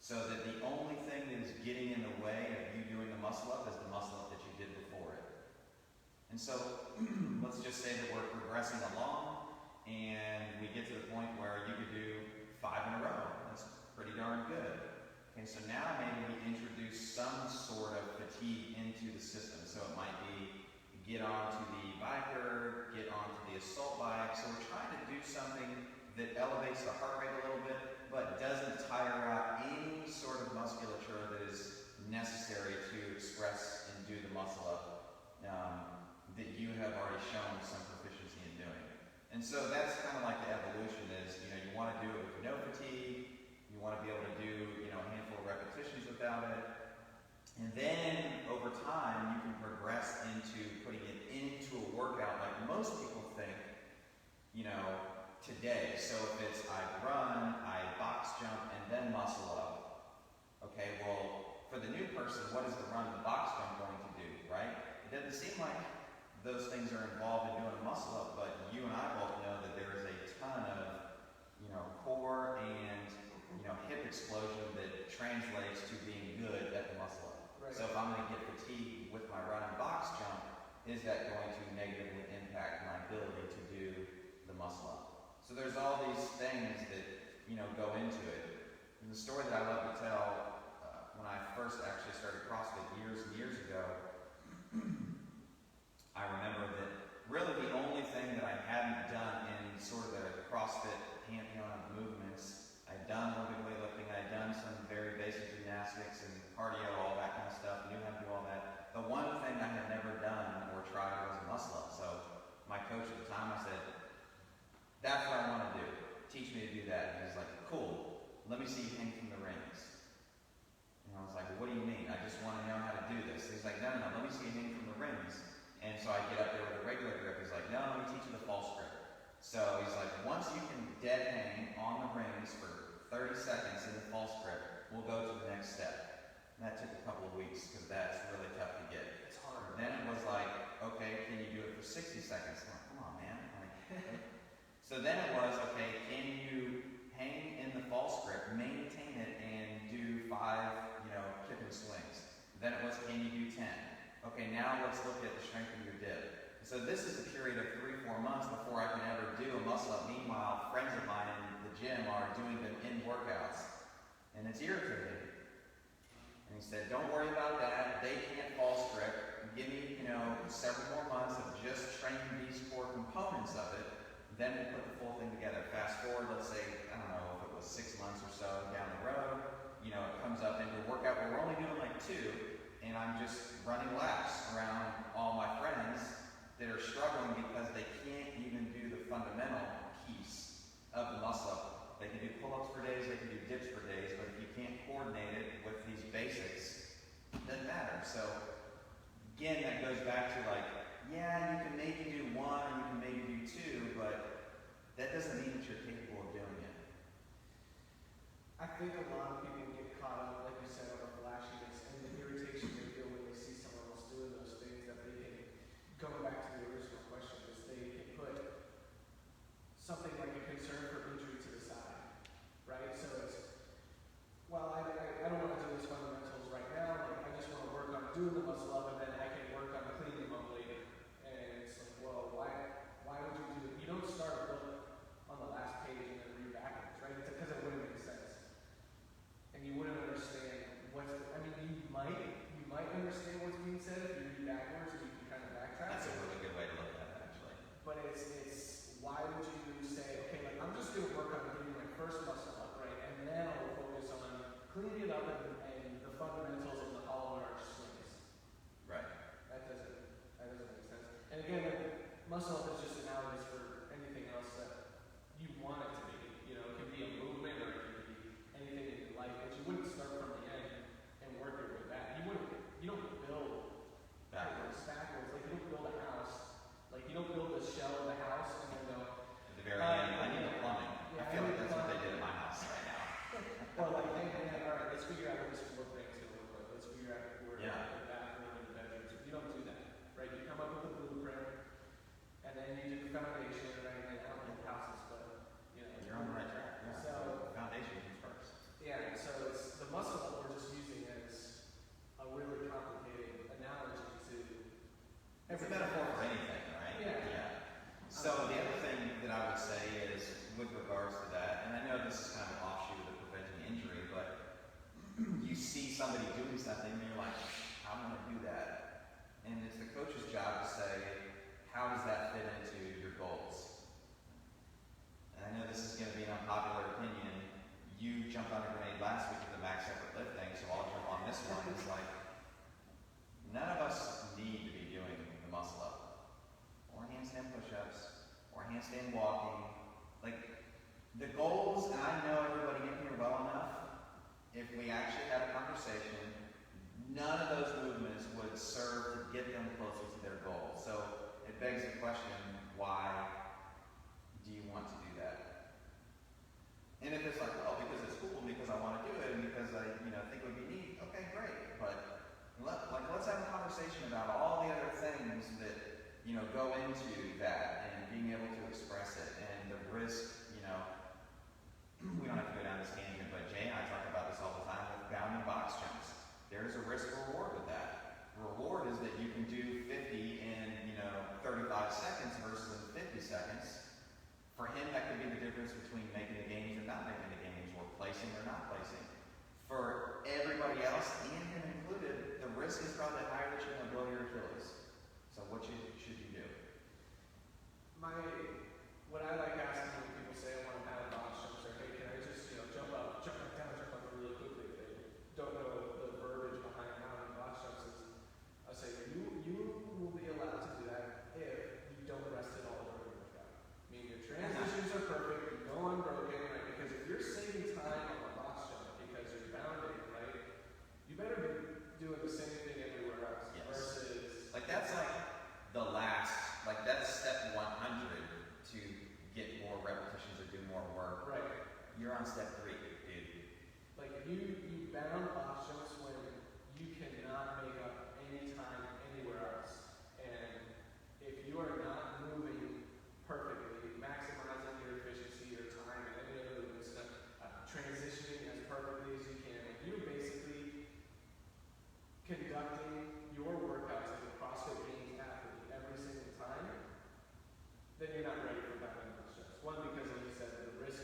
so that the only thing that is getting in the way of you doing the muscle up is the muscle up that you did before it. And so let's just say that we're progressing along and we get to the point where you could do 5 in a row. That's pretty darn good. Okay, so now maybe we introduce some sort of fatigue into the system. So it might be get onto the biker, get onto the assault bike. So we're trying to do something that elevates the heart rate a little bit, but doesn't tire out any sort of musculature that is person, what is the run of the box jump going to do, right? It doesn't seem like those things are involved in doing a muscle up, but you and I both know that there is a ton of, core and, hip explosion that translates to being good at the muscle up. Right. So if I'm going to get fatigued with my running box jump, is that going to negatively impact my ability to do the muscle up? So there's all these things that, go into it. And the story that I love to tell, when I first actually started CrossFit years and years ago, I remember that really the only thing that I hadn't done in sort of the CrossFit pantheon of movements, I'd done Olympic weightlifting, I'd done some very basic gymnastics and cardio, all that kind of stuff, knew how to do all that. The one thing I had never done or tried was a muscle up. So my coach at the time, I said, that's what I want to do. Teach me to do that. And he's like, cool, let me see you hang from the rings. And I was like, well, what do you mean? I just want to know how to do this. He's like, no, let me see you hang from the rings. And so I get up there with a regular grip. He's like, no, let me teach you the false grip. So he's like, once you can dead hang on the rings for 30 seconds in the false grip, we'll go to the next step. And that took a couple of weeks because that's really tough to get. It's hard. Then it was like, okay, can you do it for 60 seconds? I'm like, come on, man. So then it was, okay, can you hang in the false grip, maintain it, and do 5, kick and swings? Then it was, can you do 10? Okay, now let's look at the strength of your dip. So this is a period of 3-4 months before I can ever do a muscle up. Meanwhile, friends of mine in the gym are doing them in workouts, and it's irritating. And he said, don't worry about that. They can't false grip. Give me, several more months of just training these core components of it. Then we'll put the full thing together. Fast forward, let's say, I don't know if it was 6 months or so down the road, it comes up into a workout where we're only doing like 2, and I'm just running laps around all my friends that are struggling because they can't even do the fundamental piece of the muscle up. They can do pull-ups for days, they can do dips for days, but if you can't coordinate it with these basics, it doesn't matter. So, again, that goes back to like, yeah, you can maybe do 1 and you can maybe do 2, but that doesn't mean that you're capable of doing it. I think a lot of people get caught up, like you said, on the flashiness and the irritation they feel when they see someone else doing those things that they can, going back to the original question, is they can put something like a concern for injury to the side, right? So it's, well, I don't want to do this fundamentals right now, like I just want to work on doing the muscle up and then I can work on cleaning them up later. And it's like, well, why would you do it? You don't start a book on the last page and then read backwards, right? It's because it wouldn't make sense. And you wouldn't understand you might understand what's being said if you read backwards and you can kind of backtrack. That's a really good way to look at it, actually. But it's why would you say, okay, like I'm just going to work on getting my first muscle up, right? And then I'll focus on cleaning it up and the fundamentals of the hollow arch swings. Right. That doesn't make sense. And again, muscle up is just analogous for anything else that you want it to be. It can be a movement or it can be anything in your life, but you wouldn't start from the end and work your way back. You don't build backwards. Like you don't build a house. Like you don't build the shell of the house and then go. At the very end, I need the plumbing. Yeah, I feel like that's what they did at my house right now. Well, like, hey, man, all right, let's figure out what this floor plan's going to look like. Let's figure out where Yeah. the bathroom and the bedrooms. You don't do that, right? You come up with a blueprint, and then you do the foundation, right? And I don't know houses, but You're on the right track. Yeah. So the foundation comes first. yeah, so it's the muscle that we're just using as a really complicated analogy to. It's a metaphor for anything, right? Yeah. So the other thing that I would say is, with regards to that, and I know this is kind of an offshoot of preventing injury, but you see somebody doing something and you're like, I want to do that. And it's the coach's job to say, how does that fit into your goals? And I know this is going to be an unpopular opinion. You jumped on a grenade last week with the max effort lifting, so I'll jump on this one. It's like, none of us need to be doing the muscle up, or handstand push-ups, or handstand walking. Like, the goals, and I know everybody in here well enough, if we actually had a conversation, none of those movements would serve to get them closer to their goal. So it begs the question, why do you want to do that? And if it's like, well, because it's cool, because I want to do it, and because I think it would be neat, okay, great. But into that and being able to express it and the risk, we don't have to go down this tangent, but Jay and I talk about this all the time with bounding box jumps. There's a risk reward with that. The reward is that you can do 50 in, 35 seconds versus in 50 seconds. For him, that could be the difference between making the games and not making the games, or placing or not placing. For everybody else, and him included, the risk is probably higher that you're going to blow your Achilles. So what should you do? What I like asking when people say I want to have box jumps, or hey, can I just jump up, jump back down, jump up really quickly? If they don't know the verbiage behind mountain box jumps, is I say you will be allowed to do that if you don't rest it all during the workout. I mean, your transitions are perfect, you go unbroken, right? Because if you're saving time on a box jump because you're bounding, right, you better be doing the same thing everywhere else. Yes. Versus That's the last, that's step 100 to get more repetitions or do more work. right. You're on step 3, dude. Like you bound box jumps when you cannot make up any time anywhere else. And if you are not moving perfectly, maximizing your efficiency, your time, and any other stuff, transitioning as perfectly as you can, if you're basically conducting your workouts like a CrossFit Games athlete every single time, then you're not ready for bounding box jumps. One, because like you said, the risk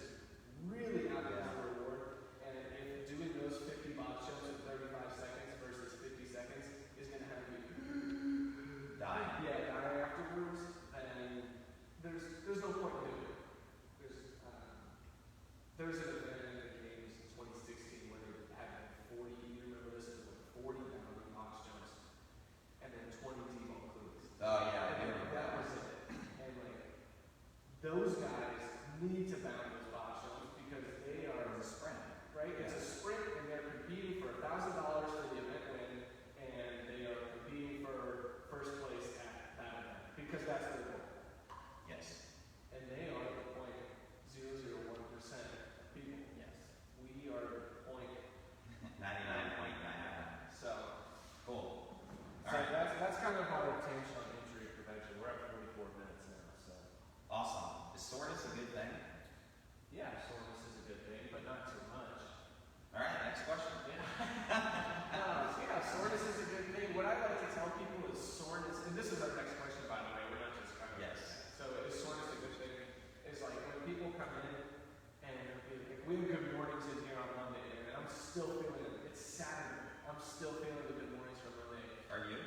really outweighs the reward, and if doing those 50 box jumps in 35 seconds versus 50 seconds is going to have you Die. die afterwards, and there's no point in doing it. There's an event in the games in 2016 where they had 40, you remember this, it was 40 bounding box jumps, and then 20 T-ball cleats. Oh, yeah, I do And remember that that. was it. And those guys need to bound those box jumps because they are, It's a sprint. right? It's a sprint, and they're competing for $1,000 for the event win, and they are competing for first place at that event because that's their goal. Yes. And they are the 0.001% of people. Yes. We are the 99.99. So, Cool. so All right. that's kind of our attention on injury prevention. We're at 44 minutes now, so. Awesome. Is soreness a good thing? Yeah, soreness is a good thing, but not too much. All right, next question. Yeah, soreness is a good thing. What I like to tell people is soreness, and this is our next question, by the way. We're not just kind of. Yes. So is soreness a good thing? Is like when people come in and like, we have good mornings in here on Monday, and I'm still feeling it. It's Saturday. I'm still feeling the good mornings from Monday. Are you?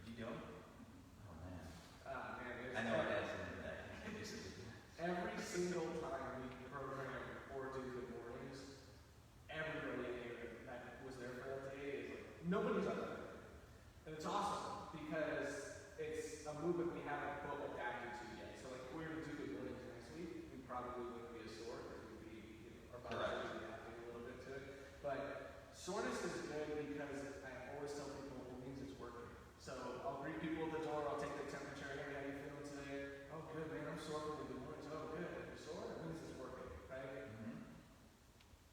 You do? Oh, man. Man, it's I know it has in the day. every single time we program or do good mornings, everybody in here that was there for that day is like, nobody's up there. And it's awesome because it's a movement we haven't quote adapted to yet. So like if we were to do good mornings next week, we probably wouldn't be as sore because we'd be, our bodies would be adapting a little bit to it. But soreness is good because I always tell people it means it's working. So I'll greet people at the door, I'll take their temperature, hey, how you feeling today? Oh good man, I'm sore from the good mornings. Oh good, you're sore? It means it's working, right? Mm-hmm.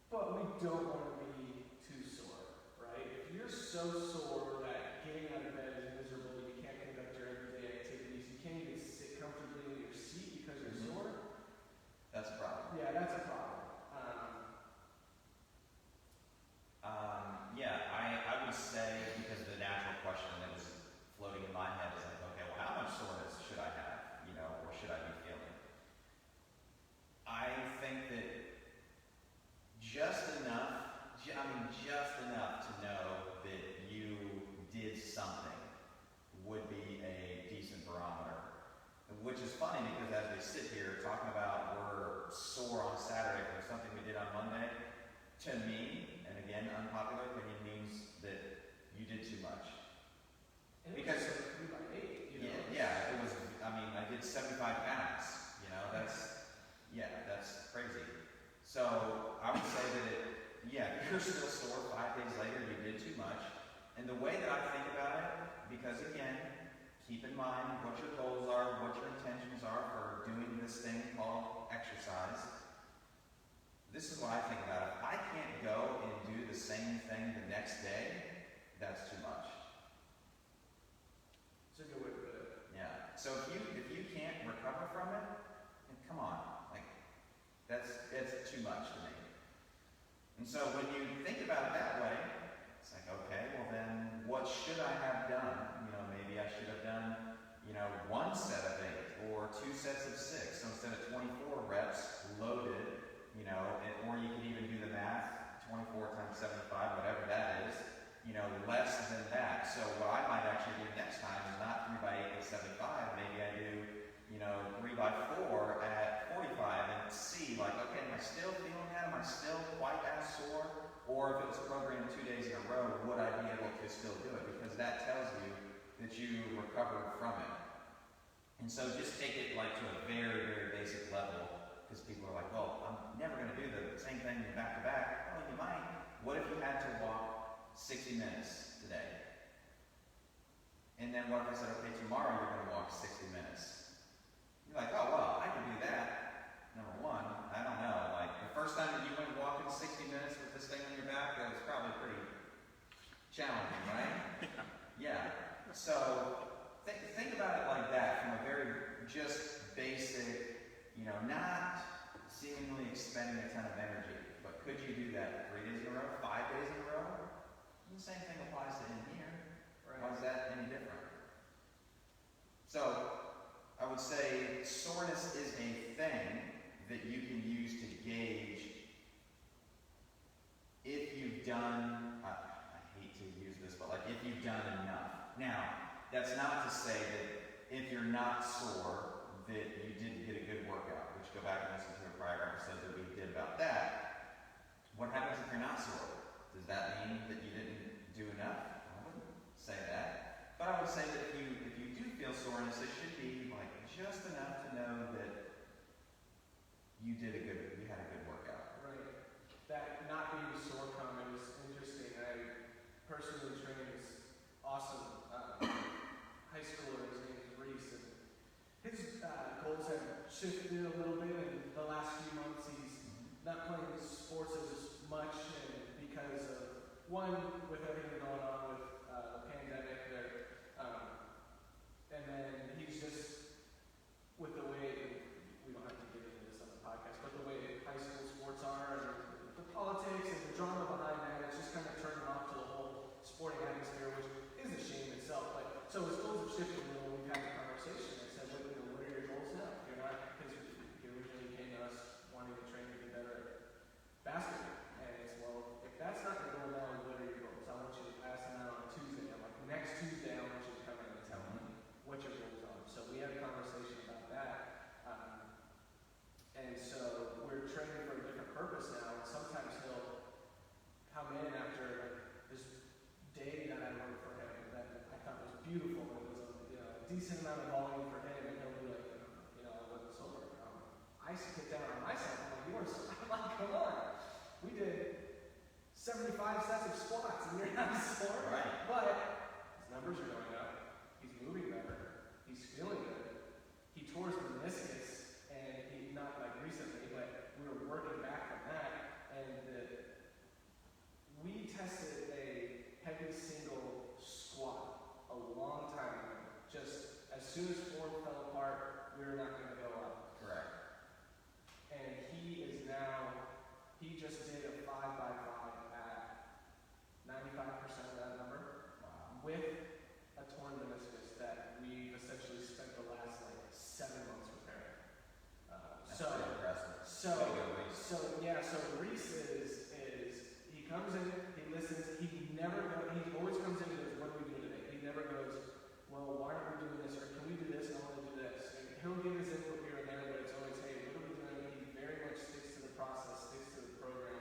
But we don't want to be too sore, right? If you're so sore that getting out of bed is miserable, you can't conduct your everyday activities, you can't even sit comfortably in your seat because you're sore, That's a problem. yeah, that's a problem. Yeah, I would say, because the natural question that was floating in my head is like, okay, well, how much soreness should I have, or should I be feeling? I think that just enough to know that you did something would be a decent barometer. Which is funny because as we sit here talking about we're sore on Saturday from something we did on Monday, to me, and again, unpopular opinion, means that you did too much. And Because- it was like 3 by 8, you know? Yeah, it was, I did 75 pounds, that's crazy. So I would say that if you're still sore 5 days later, you did too much. And the way that I think about it, because again, keep in mind what your goals are, what your intentions are for doing this thing called exercise. This is what I think about it. If I can't go and do the same thing the next day, that's too much. It's a good way to put it. Yeah. So if you And so when you think about it that way, it's like, okay, well then what should I have done? Maybe I should have done, one set of 8 or 2 sets of 6. So instead of 24 reps loaded, or you can even do the math, 24 times 75, whatever that is, less than that. So what I might actually do next time is not 3 by 8 at 75. Maybe I do, 3 by 4 at 45 and see, like, okay, am I still feeling that? Am I still quite as sore? Or if it was programmed 2 days in a row, would I be able to still do it? Because that tells you that you recovered from it. And so just take it like to a very, very basic level, because people are like, well, I'm never going to do the same thing back to back. Well, you might. What if you had to walk 60 minutes today? And then what if I said, okay, tomorrow you're going to walk 60 minutes? You're like, oh, well, I can do that. Number one, I don't know. Like, the first time that you went walking 60 minutes with this thing on your back, that was probably pretty challenging, right? Yeah. So think about it like that, from a very just basic, not seemingly expending a ton of energy. But could you do that 3 days in a row, 5 days in a row? The same thing applies to in here. Right. Why is that any different? So I would say soreness is a thing that you can use to gauge if you've done, I hate to use this, but like if you've done enough. Now, that's not to say that if you're not sore, that you didn't get a good workout, which go back and listen to a prior episode that we did about that. What happens if you're not sore? Does that mean that you didn't do enough? I wouldn't say that. But I would say that if you do feel soreness, it should be like just enough to know that you had a good workout. Right. That not being sore comment is interesting. I personally trained this awesome high schooler. His name is Reese, and his goals have shifted a little bit in the last few months. He's not playing sports as much, and because of one, with everything going on with the pandemic there, and then he's just, with the way, we don't have to get into this on the podcast, but the way high school sports are, and the politics and the drama behind that, it's just kind of turned him off to the whole sporting atmosphere, which is a shame in itself. But so his goals have shifted a little. We've had a conversation. I said, what are your goals now? You're not, because he originally came to us wanting to train to get better at basketball. And it's, well, if that's not your goal now, what are your goals? I want you to pass them out on Tuesday. I'm like, next Tuesday, I want you to come in and tell me what your goals are. So we had a conversation about that. And so we're training for a different purpose now. And sometimes he'll come in after like this day that I worked for him that I thought was beautiful. It was a decent amount of volume for him, and he'll be like, I wasn't sober. I get down on myself. I'm like, you weren't sober. I'm like, come on. We did 75 sets of squats, and you're not sore. Right. But his numbers are going up. He's moving better. He's feeling good. He tore his meniscus, and he, not like recently, but we were working back from that, and we tested a heavy single squat a long time ago. Just as soon as form fell apart, we were not going to go up. Correct. And he just did a 5 by 5 at 95% of that number. Wow. With a torn meniscus that we've essentially spent the last 7 months repairing. That's pretty impressive. So Reese is he comes in, he listens, he always comes in and goes, what do we do today? He never goes, well, why aren't we doing this, or can we do this, I want to do this. And he'll give his input here and there, but it's always, hey, what are we doing? He very much sticks to the process, sticks to the program,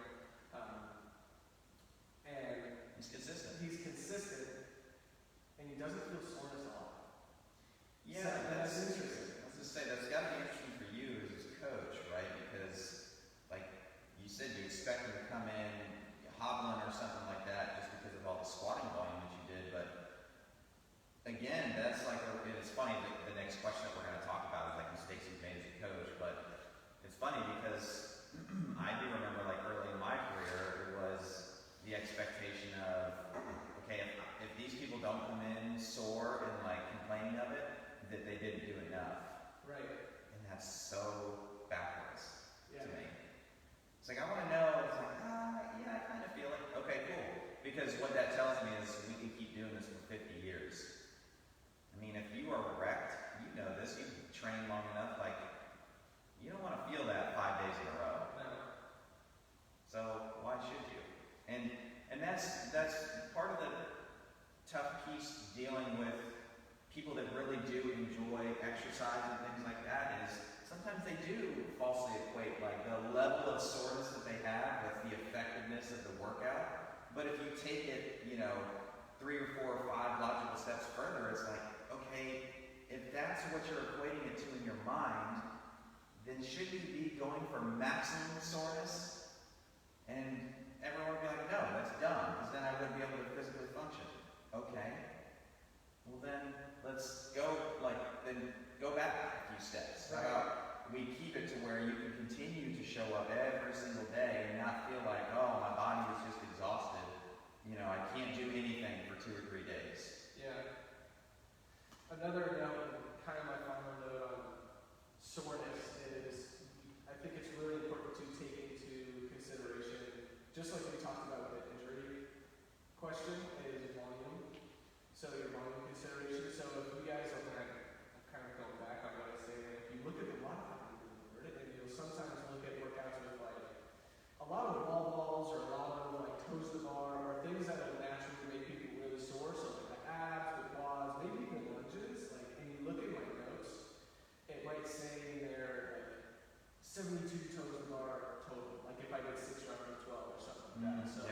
Because what that tells me is we can keep doing this for 50 years. I mean, if you are wrecked, you know this, you've trained long enough, like, you don't want to feel that 5 days in a row. No. So why should you? And that's part of the tough piece dealing with people that really do enjoy exercise and things like that is sometimes they do falsely equate like the level of soreness that they have with the effectiveness of the workout. But if you take it, 3 or 4 or 5 logical steps further, it's like, okay, if that's what you're equating it to in your mind, then should you be going for maximum soreness? And everyone would be like, no, that's dumb, because then I wouldn't be able to physically function. Okay. Well then, let's go back a few steps. How about we keep it to where you can continue to show up every single day and not feel like, oh, my body is just exhausted. I can't do anything for 2 or 3 days. Yeah. Another note, kind of my final note on soreness is, I think it's really important to take into consideration, just like we talked about with the injury question, is volume. So your volume consideration. So if you guys are kind of going back on what I say, if you look at the lot of and you'll sometimes look at workouts with like a lot of wall balls or a lot of like toes to bar or things that will naturally make people really sore. So like the abs, the quads, maybe even lunges. Like, and you look at my notes, it might say there like 72 toes to bar total. Like if I did 6 reps or 12 or something like that. So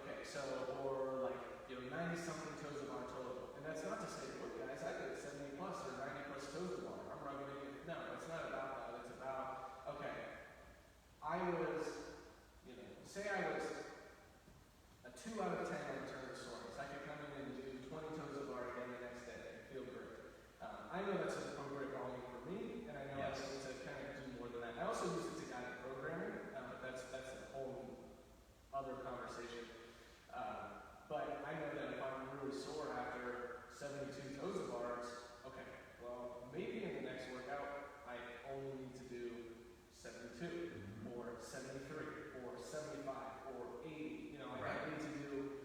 okay, so or like 90 something toes to bar total. And that's not to say, look guys, I did 70 plus or 90 plus toes to bar. I'm rubbing it. No, it's not about that. It's about, okay, I was, say I was a 2 out of 10 on return to soreness. I could come in and do 20 toes of bar again the next day and feel great. I know that's an appropriate volume for me, and I know I need to kind of do more than that. I also use it to guide programming, but that's a whole other conversation. But I know that if I'm really sore after 72 toes of bars, okay, well, maybe in the next workout, I only need to do 72 or 73 or 75 or 80. I need to do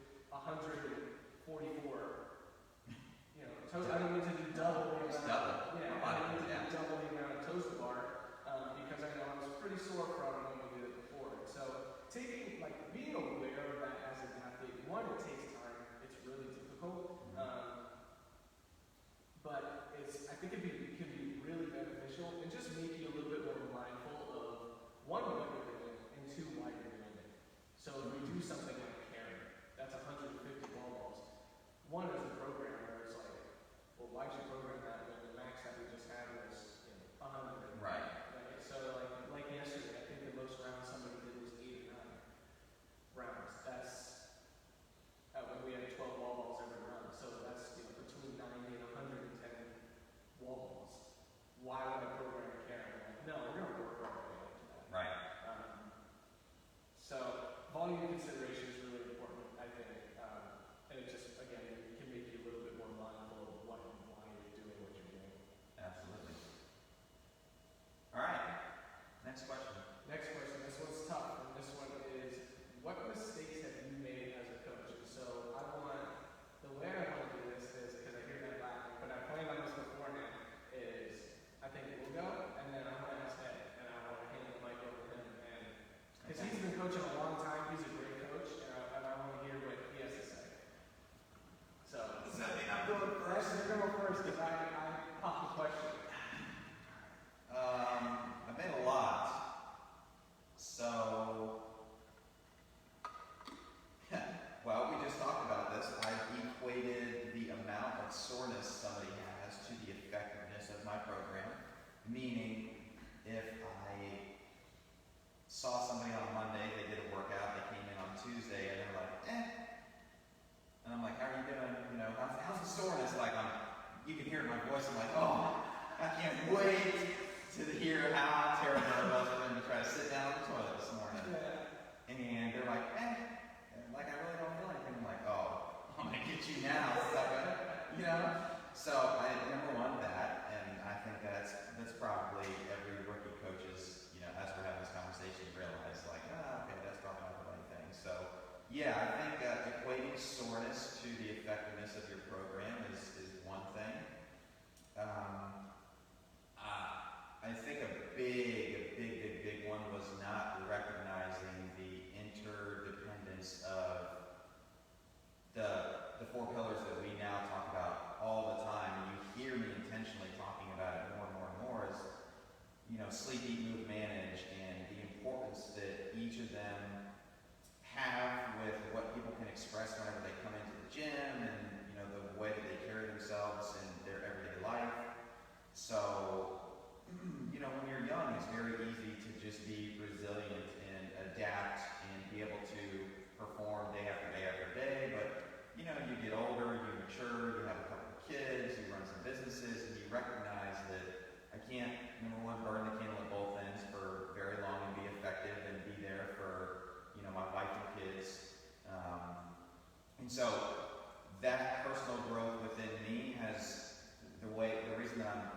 soreness to the effectiveness of your program is one thing. I think a big one was not recognizing the interdependence of the four pillars that we now talk about all the time. And you hear me intentionally talking about it more and more and more is, sleep, eat, move, manage, and the importance that each of them have with what people can express whenever they come into the gym and, the way that they carry themselves in their everyday life. So, when you're young, it's very easy to just be resilient and adapt and be able to perform day after day after day. But, you get older, you mature, you have a couple of kids, you run some businesses, and you recognize that I can't, number one, burn the candle at both ends for very long and be effective and be there for, my wife and kids. And so that personal growth within me has the reason that I'm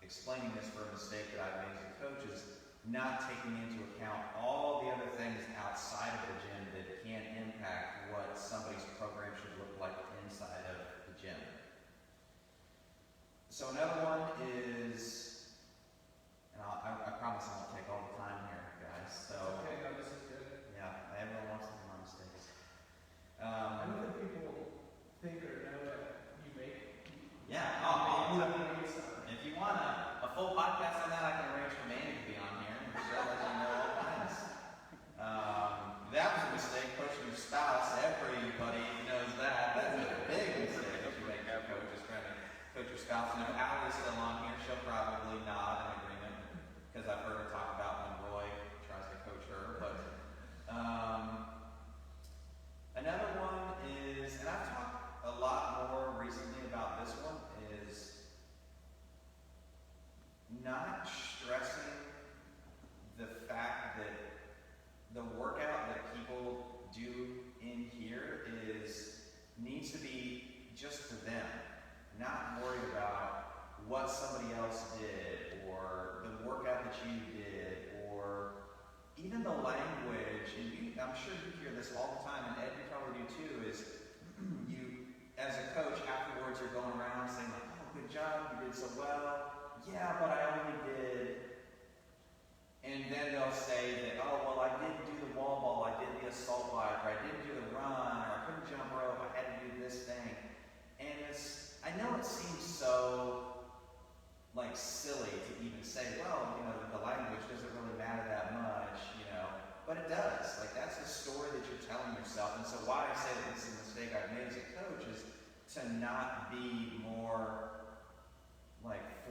explaining this for a mistake that I've made as a coach is not taking into account all the other things outside of the gym that can impact what somebody's program should look like inside of the gym. So another one is, and I promise I won't take all the time here, guys. So okay, no, this is good. yeah, everyone wants to do my mistakes. I don't think people think or know that you make. Yeah, if you want a full podcast on that, I can arrange for Manny to be on here and she'll let you know all kinds. That was a mistake, coaching your spouse. Everybody knows that. That's a big mistake if you make your coach is trying to coach your spouse. And if Allie's still on here, she'll probably nod in agreement because I've heard her talk about when Roy tries to coach her. But another one is, and I've talked a lot more recently about this one, is not stressing the fact that the workout that people do in here needs to be just for them, not worried about what somebody else did or the workout that you did or even the language. And I'm sure you hear this all the time, and Ed, you probably do too, is you, as a coach, afterwards you're going around saying like, oh, good job, you did so well. Yeah, but I only did. And then they'll say that, oh, well, I didn't do the wall ball, I did the assault bike, or I didn't do the run, or I couldn't jump rope, I had to do this thing. And I know it seems so, silly to even say, well, the language doesn't really matter that much, but it does. That's the story that you're telling yourself. And so why I say that this is a mistake I've made as a coach is to not be more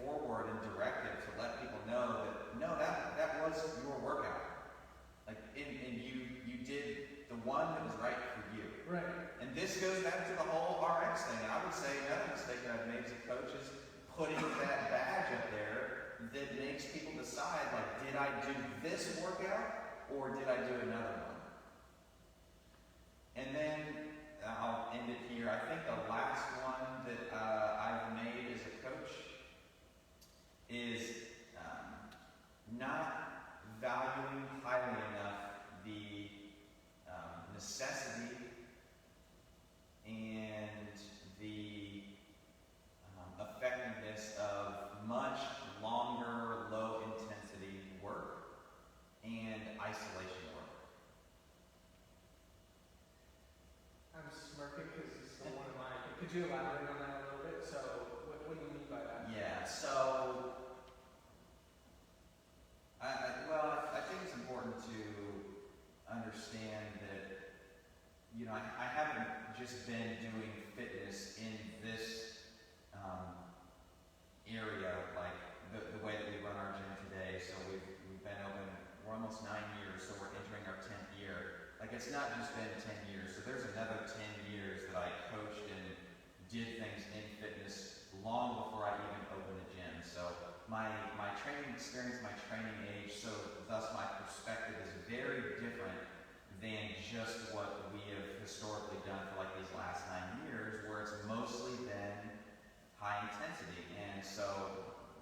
forward and directive, to let people know that no, that was your workout. And you did the one that was right for you. Right. And this goes back to the whole RX thing. And I would say another mistake that I've made as a coach is putting that badge up there that makes people decide, did I do this workout or did I do another one? And then I'll end it here. I think the last one that I've made as a coach is not valuing highly enough the necessity and the effectiveness of much longer, low-intensity work and isolation work. I'm smirking because it's still one of mine. Could you elaborate on that a little bit? So, what do you mean by that? Yeah, so I think it's important to understand that, I haven't just been doing fitness in this area, the way that we run our gym today. So we've been open, we're almost 9 years, so we're entering our 10th year. It's not just been 10 years, so there's another 10 years that I coached and did things in fitness long before I even opened a gym. So my training experience, my training age, so thus my perspective is very different than just what we have historically done for these last 9 years, where it's mostly been high intensity. And so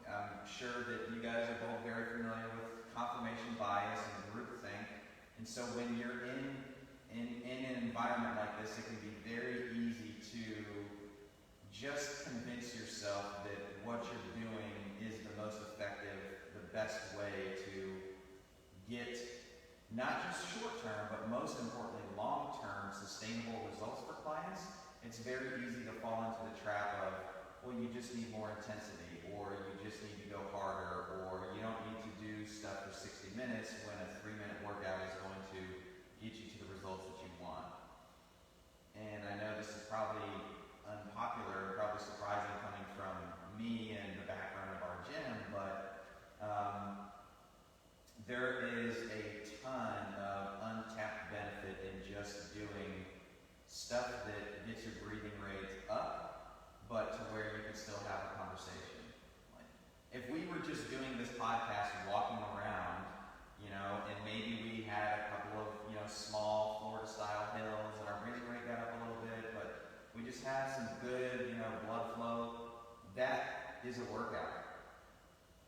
I'm sure that you guys are both very familiar with confirmation bias and groupthink. And so when you're in an environment like this, it can be very easy to just convince yourself that what you're doing is the most effective, the best way to get not just short-term, but most importantly, long-term sustainable results for clients. It's very easy to fall into the trap of, well, you just need more intensity, or you just need to go harder, or you don't need to do stuff for 60 minutes when a 3-minute workout is going to get you to the results that you want. And I know this is probably unpopular, probably surprising coming from me and the background of our gym, but there is a ton of untapped benefit in just doing stuff that gets your breathing rate up, but to where you can still have a conversation. Like, if we were just doing this podcast walking around, you know, and maybe we had a couple of, you know, small Florida-style hills and our breathing rate got up a little bit, but we just had some good, you know, blood flow, that is a workout.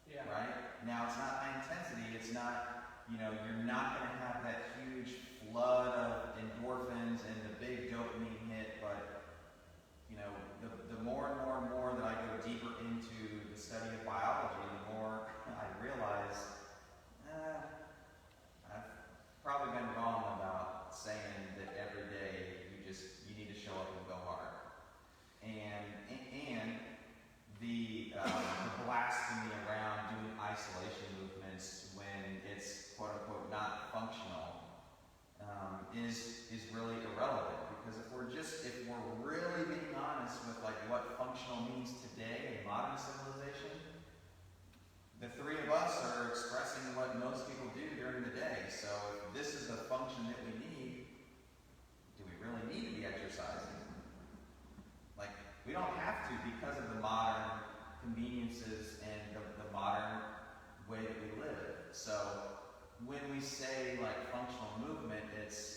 Yeah. Right? Now, it's not high intensity. It's not, you know, you're not going to have that huge flood of endorphins and the big dopamine hit, but, you know, the more and more and more that I go deeper into the study of biology, the more I realize, I've probably been wrong about saying that every day you need to show up and go hard. And the blasting me around doing isolation movements when it's quote unquote not functional is really irrelevant, because if we're really being honest with like what functional means today in modern civilization, the three of us are expressing what most people do during the day. So if this is the function that we need, do we really need to be exercising? Like, we don't have to, because of the modern conveniences and the modern way that we live. So when we say like functional movement, it's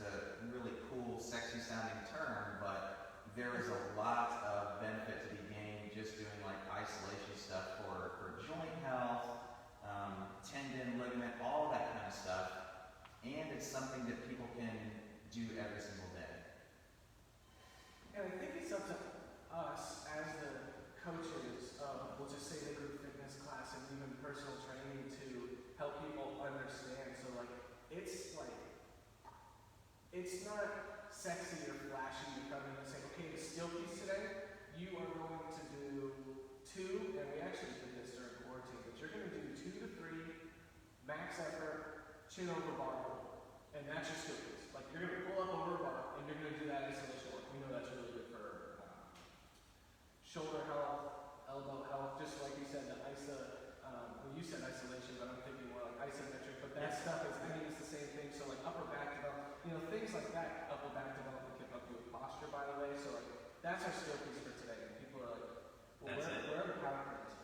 a really cool, sexy sounding term, but there is a lot of benefit to be gained just doing like isolation stuff for joint health, tendon, ligament, all that kind of stuff. And it's something that people can do every single day. And I think it's up to us as the coaches of, we'll just say the group fitness class and even personal training, to help people understand. So like, it's not sexy or flashy to come in and say, okay, the skill piece today, you are going to do 2, and we actually did this during quarantine, but you're going to do 2 to 3 max effort, chin over barbell, and that's your skill piece. Like, you're going to pull up over a bar, and you're going to do that isolation work. We know that's really good for shoulder health, elbow health, just like you said, the well, you said isolation, but I'm thinking more like isometric, but that stuff is, I mean, it's the same thing. So like upper back development, you know, things like that. Upper back development can help you with posture, by the way. So like, that's our skill piece for today. And people are like, well, where are the power cleans?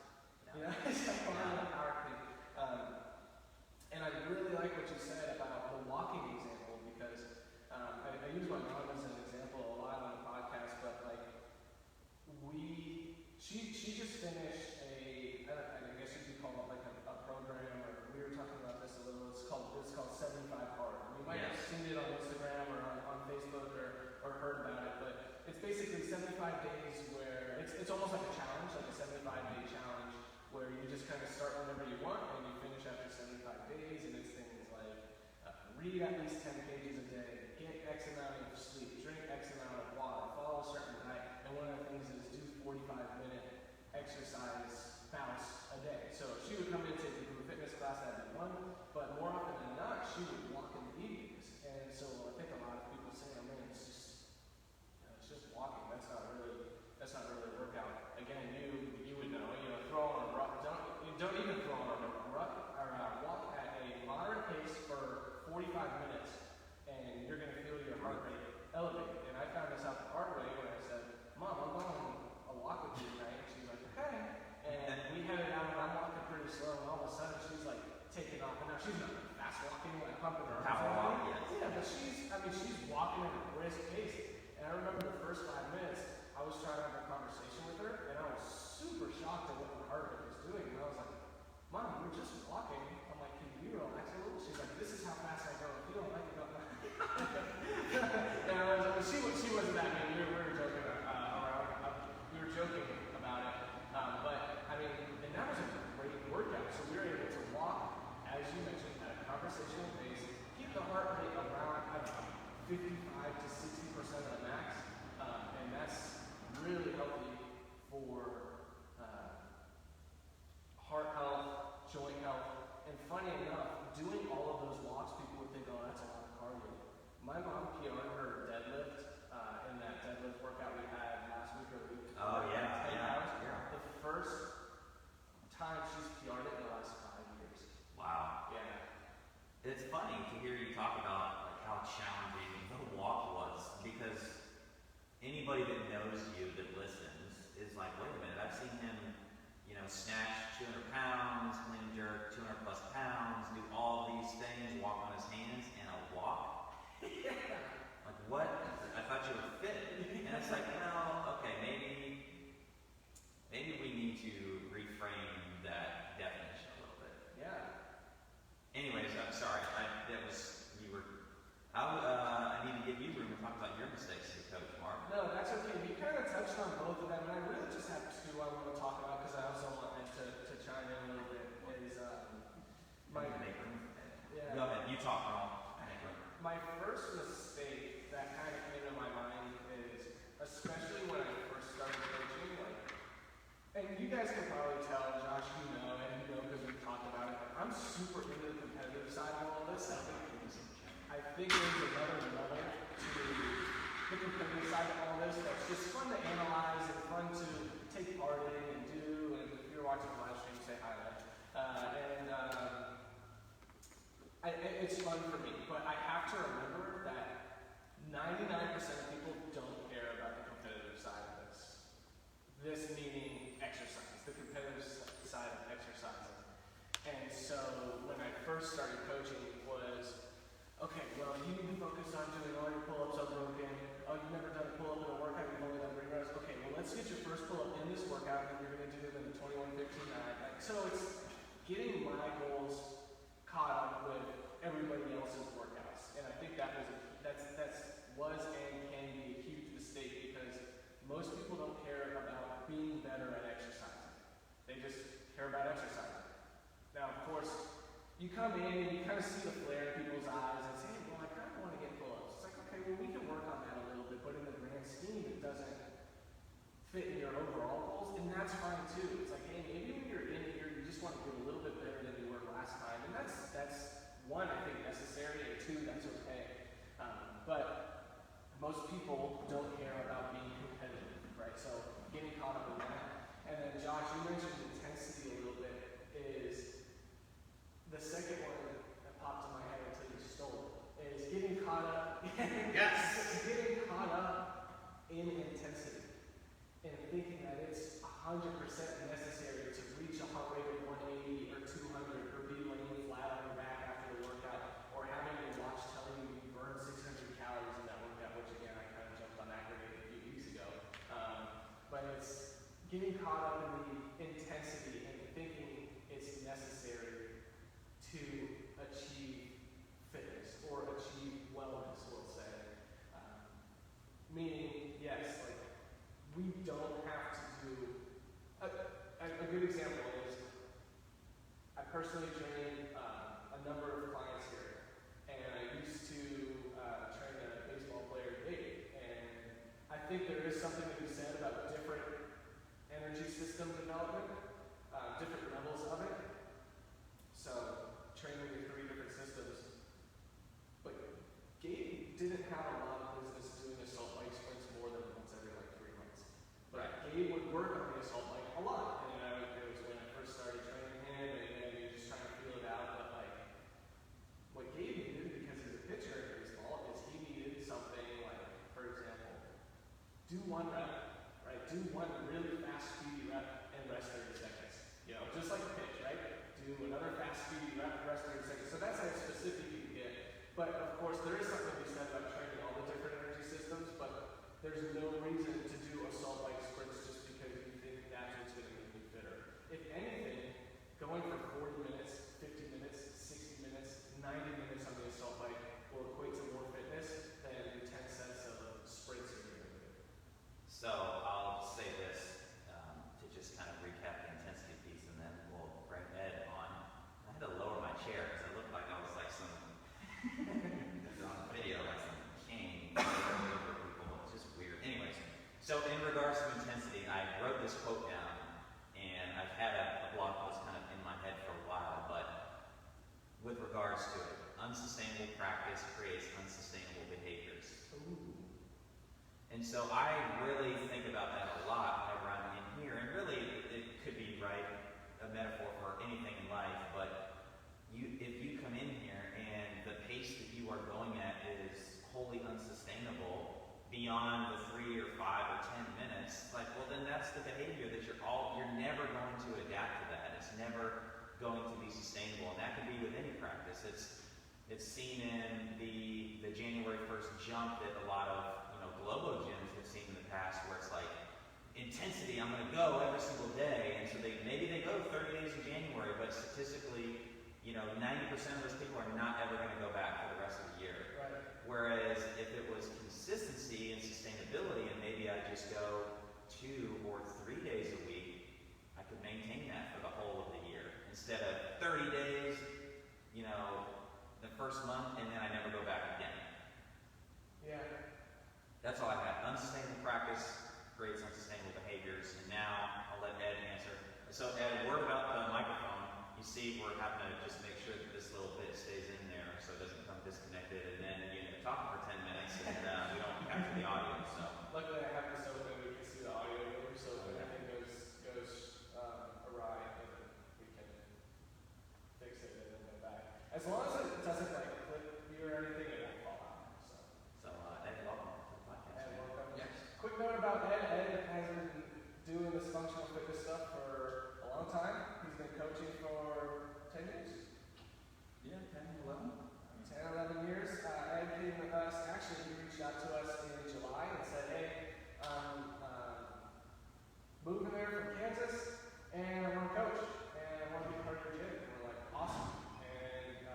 You know, it's like, where are the power clean? And I really like what you said about the walking example, because I use my mom as an example a lot on the podcast, but like, she just finished I guess you could call it like a program, or we were talking about this a little. It's called 75 Hard. You might have seen it on Instagram or on Facebook or heard about it, but it's basically 75 days where it's almost like a challenge, like a 75-day challenge, where you just kind of start whenever you want and you finish after 75 days, and it's things like read at least 10 pages a day, get X amount of sleep, drink X amount of water, follow a certain diet, and one of the things is do 45-minute exercise bounce a day. So she would come in and take a group fitness class, that'd be one, but more often than not, she would walk in the evenings. And so I think a lot of people say, oh man, it's just walking. That's not really a workout. Again, you would know, throw on a rut. Don't even throw on a rut, or walk at a moderate pace for 45 minutes, and you're going to feel your heart rate elevate. And I found this out the hard way when I said, Mom, I'm going on a walk with you tonight. And she's like, okay. And we headed out, and I'm walking pretty slow, and all of a sudden she's like taking off. And now she's not fast walking, like pumping her arms. Yeah, but she's walking at a brisk pace. And I remember the first 5 minutes, I was trying to have a conversation with her, and I was super shocked at what her heart rate was doing. And I was like, Mom, we're just walking. I'm like, can you relax a little? She's like, this is how fast I go. If you don't like it, don't. And to 60% of the max, and that's really healthy for heart health, joint health, and funny enough, doing all of those walks, people would think, oh, that's a lot of cardio. My mom PR'd her deadlift in that deadlift workout we had last week or the week. Oh, yeah, 10 yeah, hours. yeah. The first time she's PR'd it in the last 5 years. Wow. Yeah. It's funny to hear you talk about like how challenging the walk was, because anybody that knows you that listens is like, wait a minute, I've seen him, snatch 200 pounds, clean and jerk 200 plus pounds, do all these things, walk on his hands, and a walk. Like what? I thought you were fit, and it's like, well, okay, maybe we need to reframe that definition a little bit. Yeah. Anyways, I'm sorry. I need to give you room to talk about your mistakes as a coach, Mark. No, that's okay. We kind of touched on both of them, and I really just have two I want to talk about because I also want to chime in a little bit. Make room. Yeah. Go ahead. You talk, and I'll make room. My first mistake that kind of came to my mind is, especially when I first started coaching, and you guys can probably tell, Josh, and because we've talked about it, I'm super into the competitive side of all this. I think there's another level to the competitive side of all this that's just fun to analyze and fun to take part in and do. And if you're watching the live stream, say hi there. It's fun for me, but I have to remember that 99% of people don't care about the competitive side of this. This meaning exercise, the competitive side of exercising. And so when I first started coaching, it was, okay, well, you need to focus on doing all your pull-ups unbroken. Oh, you've never done a pull-up in a workout, you've only done ring rows. Okay, well, let's get your first pull-up in this workout, and you're going to do them in the 21-15-9. So it's getting my goals caught up with everybody else's workouts. And I think that was and can be a huge mistake, because most people don't care about being better at exercising. They just care about exercising. Now, of course, you come in and you kind of see the flare in people's eyes and say, hey, well, I kind of want to get pull-ups. It's like, okay, well, we can work on that a little bit, but in the grand scheme, it doesn't fit in your overall goals, and that's fine too. It's like, hey, maybe when you're in here, you just want to get a little bit better than you were last time, and that's one, I think, necessary, and two, that's okay. But most people don't care about being competitive, right? So getting caught up in that. And then, Josh, you mentioned intensity a little bit. Is the second one that popped in my head until you stole it, is getting caught up. Yes! Getting caught up in intensity and thinking that it's 100% necessary to reach a heart rate of 180 or 200 or be laying flat on your back after the workout, or having your watch telling you you burned 600 calories in that workout, which again, I kind of jumped on that grenade a few weeks ago. But it's getting caught up in the intensity and thinking it's necessary to achieve fitness or achieve wellness, we'll say. Meaning, yes, like, we don't have to do, a good example is, I personally train a number of clients here, and I used to train a baseball player today, and I think there is something to be said about different energy system development, different levels of it. So, training the 3 different systems. But Gabe didn't have a lot of business doing assault bike sprints more than once every 3 months. But Gabe would work on the assault bike a lot. And it was when I first started training him, and you're just trying to feel it out. But what Gabe needed, because he's a pitcher in baseball, is he needed something like, for example, do 1 rep, right? Do 1 really fast, speedy rep and rest 30 seconds. Just like a pitch, right? Do another fast, speedy rep, rest 30 seconds. So that's how specific you can get. But of course, there is something to be said about training all the different energy systems, but there's no reason to do assault bike sprints just because you think that's what's going to make you fitter. If anything, going for 40 minutes, 50 minutes, 60 minutes, 90 minutes on the assault bike will equate to more fitness than 10 sets of sprints are going to do. So I'll say this to just kind of recap the intensity piece, and then we'll bring Ed on. I had to lower my chair because I looked like I was like some on the video, like some And so I really think about that a lot whenever I'm in here. And really, it could be, right, a metaphor for anything in life. But if you come in here and the pace that you are going at is wholly unsustainable beyond the 3 or 5 or 10 minutes, like, well, then that's the behavior that you're never going to adapt to that. It's never going to be sustainable. And that can be with any practice. It's seen in the January 1st jump that a lot of Globo gyms have seen in the past, where it's like intensity. I'm going to go every single day, and so maybe they go 30 days in January, but statistically, 90% of those people are not ever going to go back for the rest of the year. Right. Whereas if it was consistency and sustainability, and maybe I just go 2 or 3 days a week, I could maintain that for the whole of the year instead of 30 days, the first month, and then I never go back again. Yeah. That's all I have. Unsustainable practice creates unsustainable behaviors. And now I'll let Ed answer. So Ed, word about the microphone. You see, we're having to just make sure that this little bit stays in there so it doesn't become disconnected, and then you're talking for 10 minutes and we don't capture the audio. So Luckily, I have this open. We can see the audio here, so if anything goes awry, then we can fix it and then go back. As long as it doesn't clip you or anything, it won't fall out. Ed, welcome to the podcast. Ed, welcome. Yes. Quick note about Ed. Ed has been doing this functional fitness stuff for a long time. He's been coaching for 10 years. Yeah, 10, 11. 10, 11 years. Ed came with us. Actually, he reached out to us in July and said, hey, moving there from Kansas, and I want to coach, and I want to be part of your gym. And we're like, awesome. And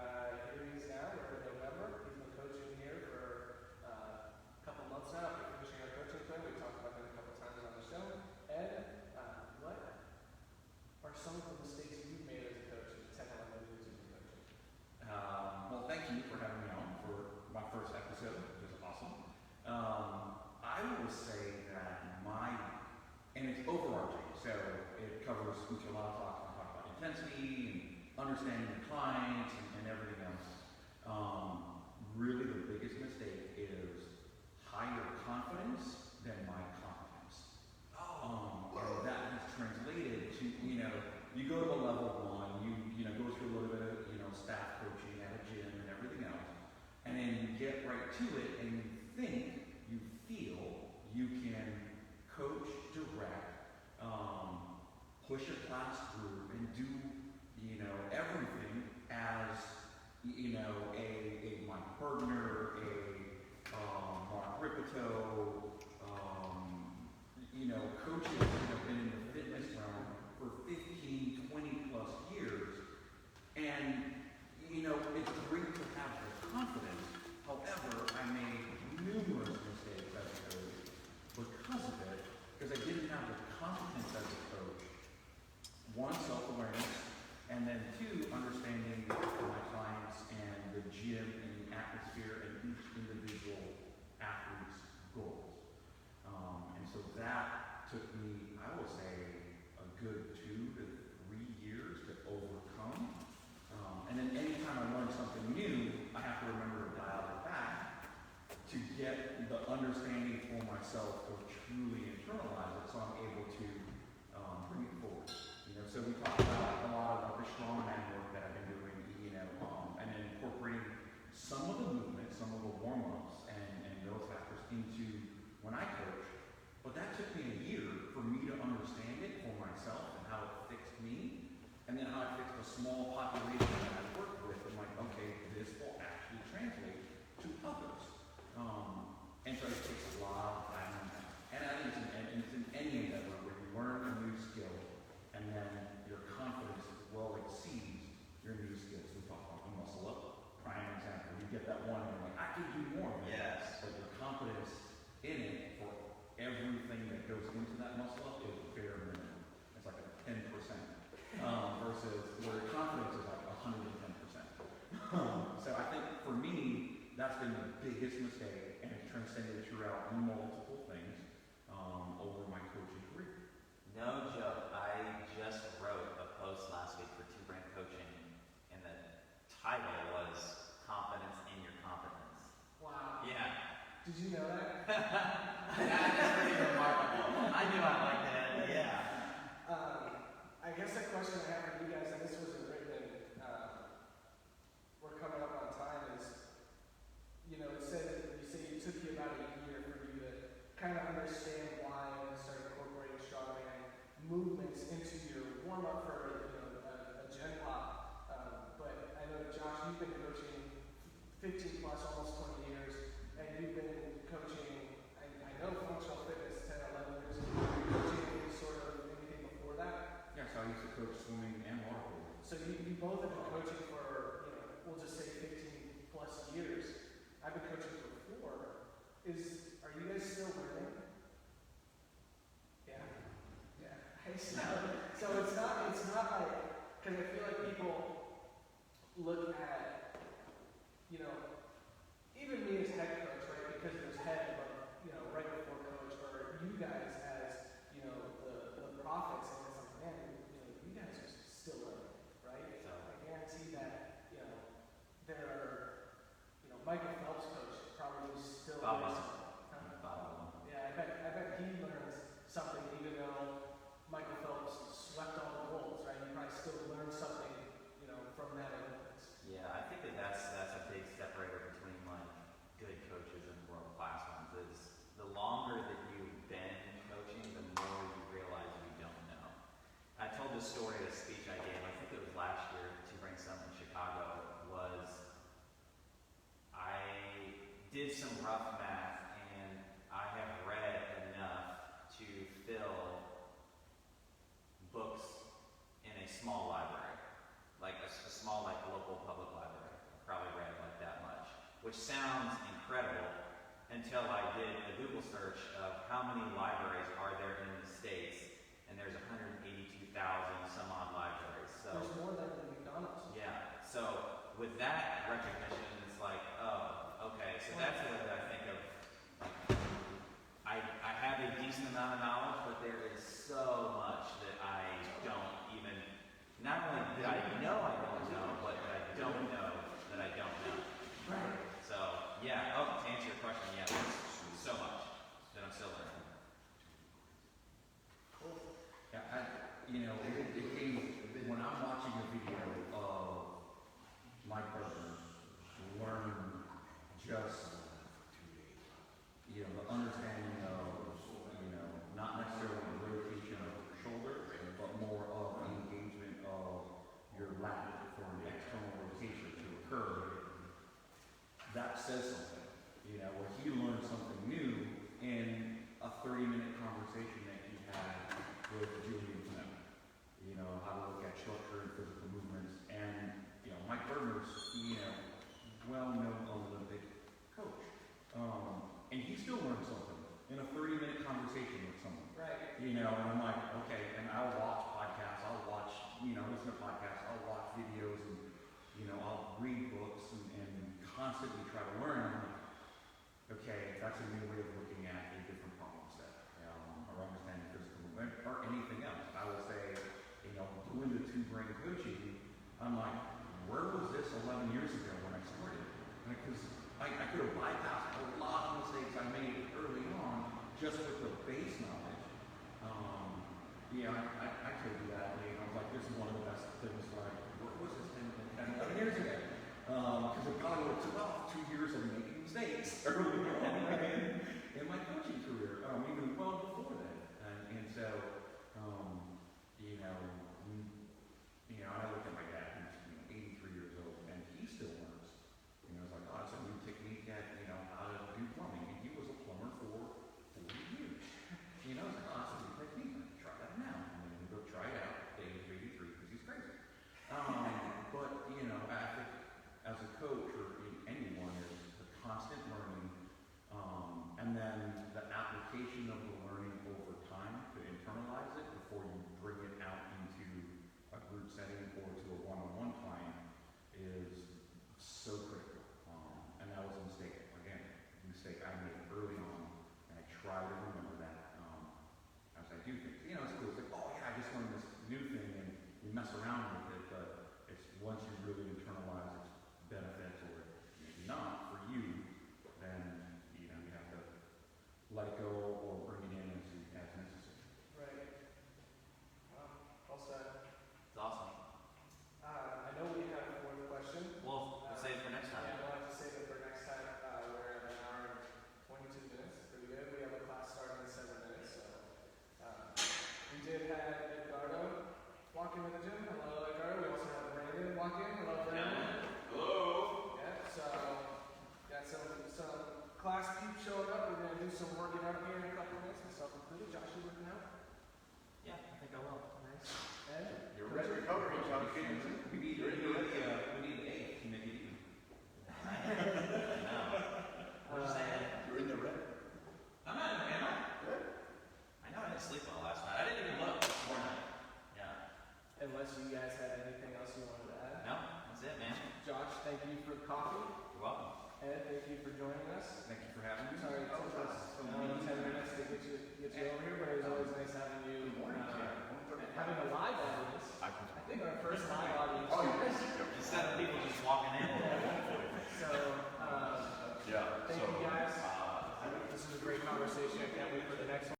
here he is now. We're in November. He's been coaching here for a couple months now. We're finishing our coaching plan. We talked about him a couple times on the show. Ed, what are some of the mistakes you've made as a coach in 10, 11 years of coaching? Well, thank you for having me on for my first episode, which is awesome. I will say that and it's overarching, so it covers a lot of talk. We talk about intensity and understanding the clients and everything else. Really the biggest mistake is higher confidence than my competence. And that has translated to, you go to a level 1, you go through a little bit of, staff coaching at a gym and everything else, and then you get right to it and you feel you can coach, direct, push a class through, and do, everything as, a Mike Bergner, Marc, coaches that have been in the fitness realm for 15, 20 plus years, and, it's great to have the confidence. However, I made numerous mistakes as a coach because of it, because I didn't have the competence as a coach. 1, self-awareness, and then 2, understanding my clients and the gym and the atmosphere and each individual athlete's goals. And so that took me, I will say, a good 2 to 3 years to overcome. And then anytime I learn something new, I have to remember to dial it back to get the understanding for myself or truly internalize it, so I'm able to bring it forward. So we talked about a lot of the strongman work that I've been doing, and then incorporating some of the movements, some of the warm-ups, and those factors into when I coach. But that took me a year for me to understand it for myself and how it fixed me, and then how it fixed a small population that I worked with. I'm like, okay, this will actually translate to others. And so it takes a lot of time. And I think it's in any endeavor where you learn a new skill, and then your confidence well exceeds your new skills. We talk about the muscle up, prime example. You get that one, and you're like, I can do more. Yes. But your confidence in it for everything that goes into that muscle up is bare minimum. It's like a 10%. Versus where your confidence is like 110%. So I think for me, that's been the biggest mistake, and it's transcended throughout multiple things over my coaching career. No joke. I just wrote a post last week for 2 Brand Coaching, and the title was Confidence in Your Competence. Wow. Yeah. Did you know that? That is pretty remarkable. I knew I liked that. Yeah. I guess the question I have for you guys, and this wasn't written, we're coming up on time, is, you know, it said, you say it took you about a year for you to kind of understand why and start incorporating strongman movements into your warm-up for, you know, a gen pop. But I know, Josh, you've been coaching 15 plus, almost 20 years, and you've been coaching, I know functional fitness 10, 11 years. Have you been coaching any sort of anything before that? Yeah, so I used to coach swimming and water polo. So you both have been coaching for, you know, we'll just say 15 plus years. I've been coaching for 4. Are you guys still learning? Yeah. Yeah. So it's not like, because I feel like people look at, you know, even me as head coach, right? Because there's head, but, you know, right before coach, or you guys as, you know, the prophets, and it's like, man, you know, you guys are still learning, right? I guarantee that, you know, there are, you know, Michael Phelps coach probably still learning something. Yeah, I bet he learns something even though Michael Phelps swept all the goals, right? He probably still learned something, you know, from that Olympics. Yeah, I think that's a big separator between like good coaches and world class ones. Is the longer that you've been coaching, the more you realize you don't know. I told this story at a speech I gave, I think it was last year, to bring some in Chicago, was I did some rough math and I have read enough to fill books in a small library, like a small, like local public library. I probably read like that much, which sounds incredible until I did a Google search of how many libraries are there in the States, and there's 182,000 some odd libraries. So there's more than McDonald's. yeah. So with that recognition, it's like, oh, okay. So that's what I think of. I have a decent amount of knowledge, but there is so much that I don't even, not only that I know I don't know, but that I don't know that I don't know. Right. So, yeah, to answer your question, yeah, there's so much that I'm still learning. Cool. Yeah, you know, when I'm watching a video of my partner learn just, you know, the understanding of, you know, not necessarily the rotation of your shoulder, but more of the engagement of your lat for an external rotation to occur, that says something. You know, where he learned something new in a 30-minute conversation that he had with Julian Clement. You know, how to look at structure and physical movements. And, you know, Mike Berger's, you know, well-known Olympic coach. And he still learned something in a 30-minute conversation with someone. Right. You know, and I'm like, okay, and I'll watch podcasts, I'll watch, you know, listen to podcasts, I'll watch videos, and, you know, I'll read books and constantly try to learn. I'm like, okay, that's a new way of looking at a different problem set, or understanding physical movement, or anything else. I will say, you know, doing the two-brain coaching, I'm like, where was this 11 years ago when I started? Because I could have bypassed a lot of mistakes I made early on just with the base knowledge. Yeah, I told you that, and I was like, this is one of the best things, like, what was this 10, 11 years ago? Because it probably would have took off 2 years of making mistakes early on in my coaching career, even well before that. And so, you know, I look at my dad, who's 83 years old, and he still learns. You know, it's like, oh, it's a new technique at, you know, how to do plumbing. And he was a plumber for 40 years. You know, it's like, oh, it's a new technique. Try that now. And then we go try it out at the age of 83 because he's crazy. But, you know, I think as a coach or anyone, is the constant learning, and then the application of the learning over time to internalize it before you bring it out into a group setting or to a one-on-one client is so critical. And that was a mistake. Again, a mistake I made early on, and I try to remember that as I do things. You know, it's cool. It's like, oh yeah, I just learned this new thing, and you mess around with it, but it's once you really internalize its benefits, or maybe not for you, then you know you have to let it go some working out here in a couple minutes, myself included. Josh, you working out? Yeah, I think I will. Nice. Ed? You're That's recovery, John. We need an eighth to make it even. No. What you saying? You're in the red. I'm not, am I? Good. I know I didn't sleep well last night. I didn't even look before night. Yeah. Unless you guys had anything else you wanted to add. No, that's it, man. Josh, thank you for the coffee. You're welcome. Ed, thank you for joining us. Thank you for having me. Sorry it took us 10 minutes to get you over here, but it was always nice having you, having a live audience. I think our first live audience. Oh, yes. Instead of people just walking in. So, thank you guys. This is a great conversation. I can't wait for the next one.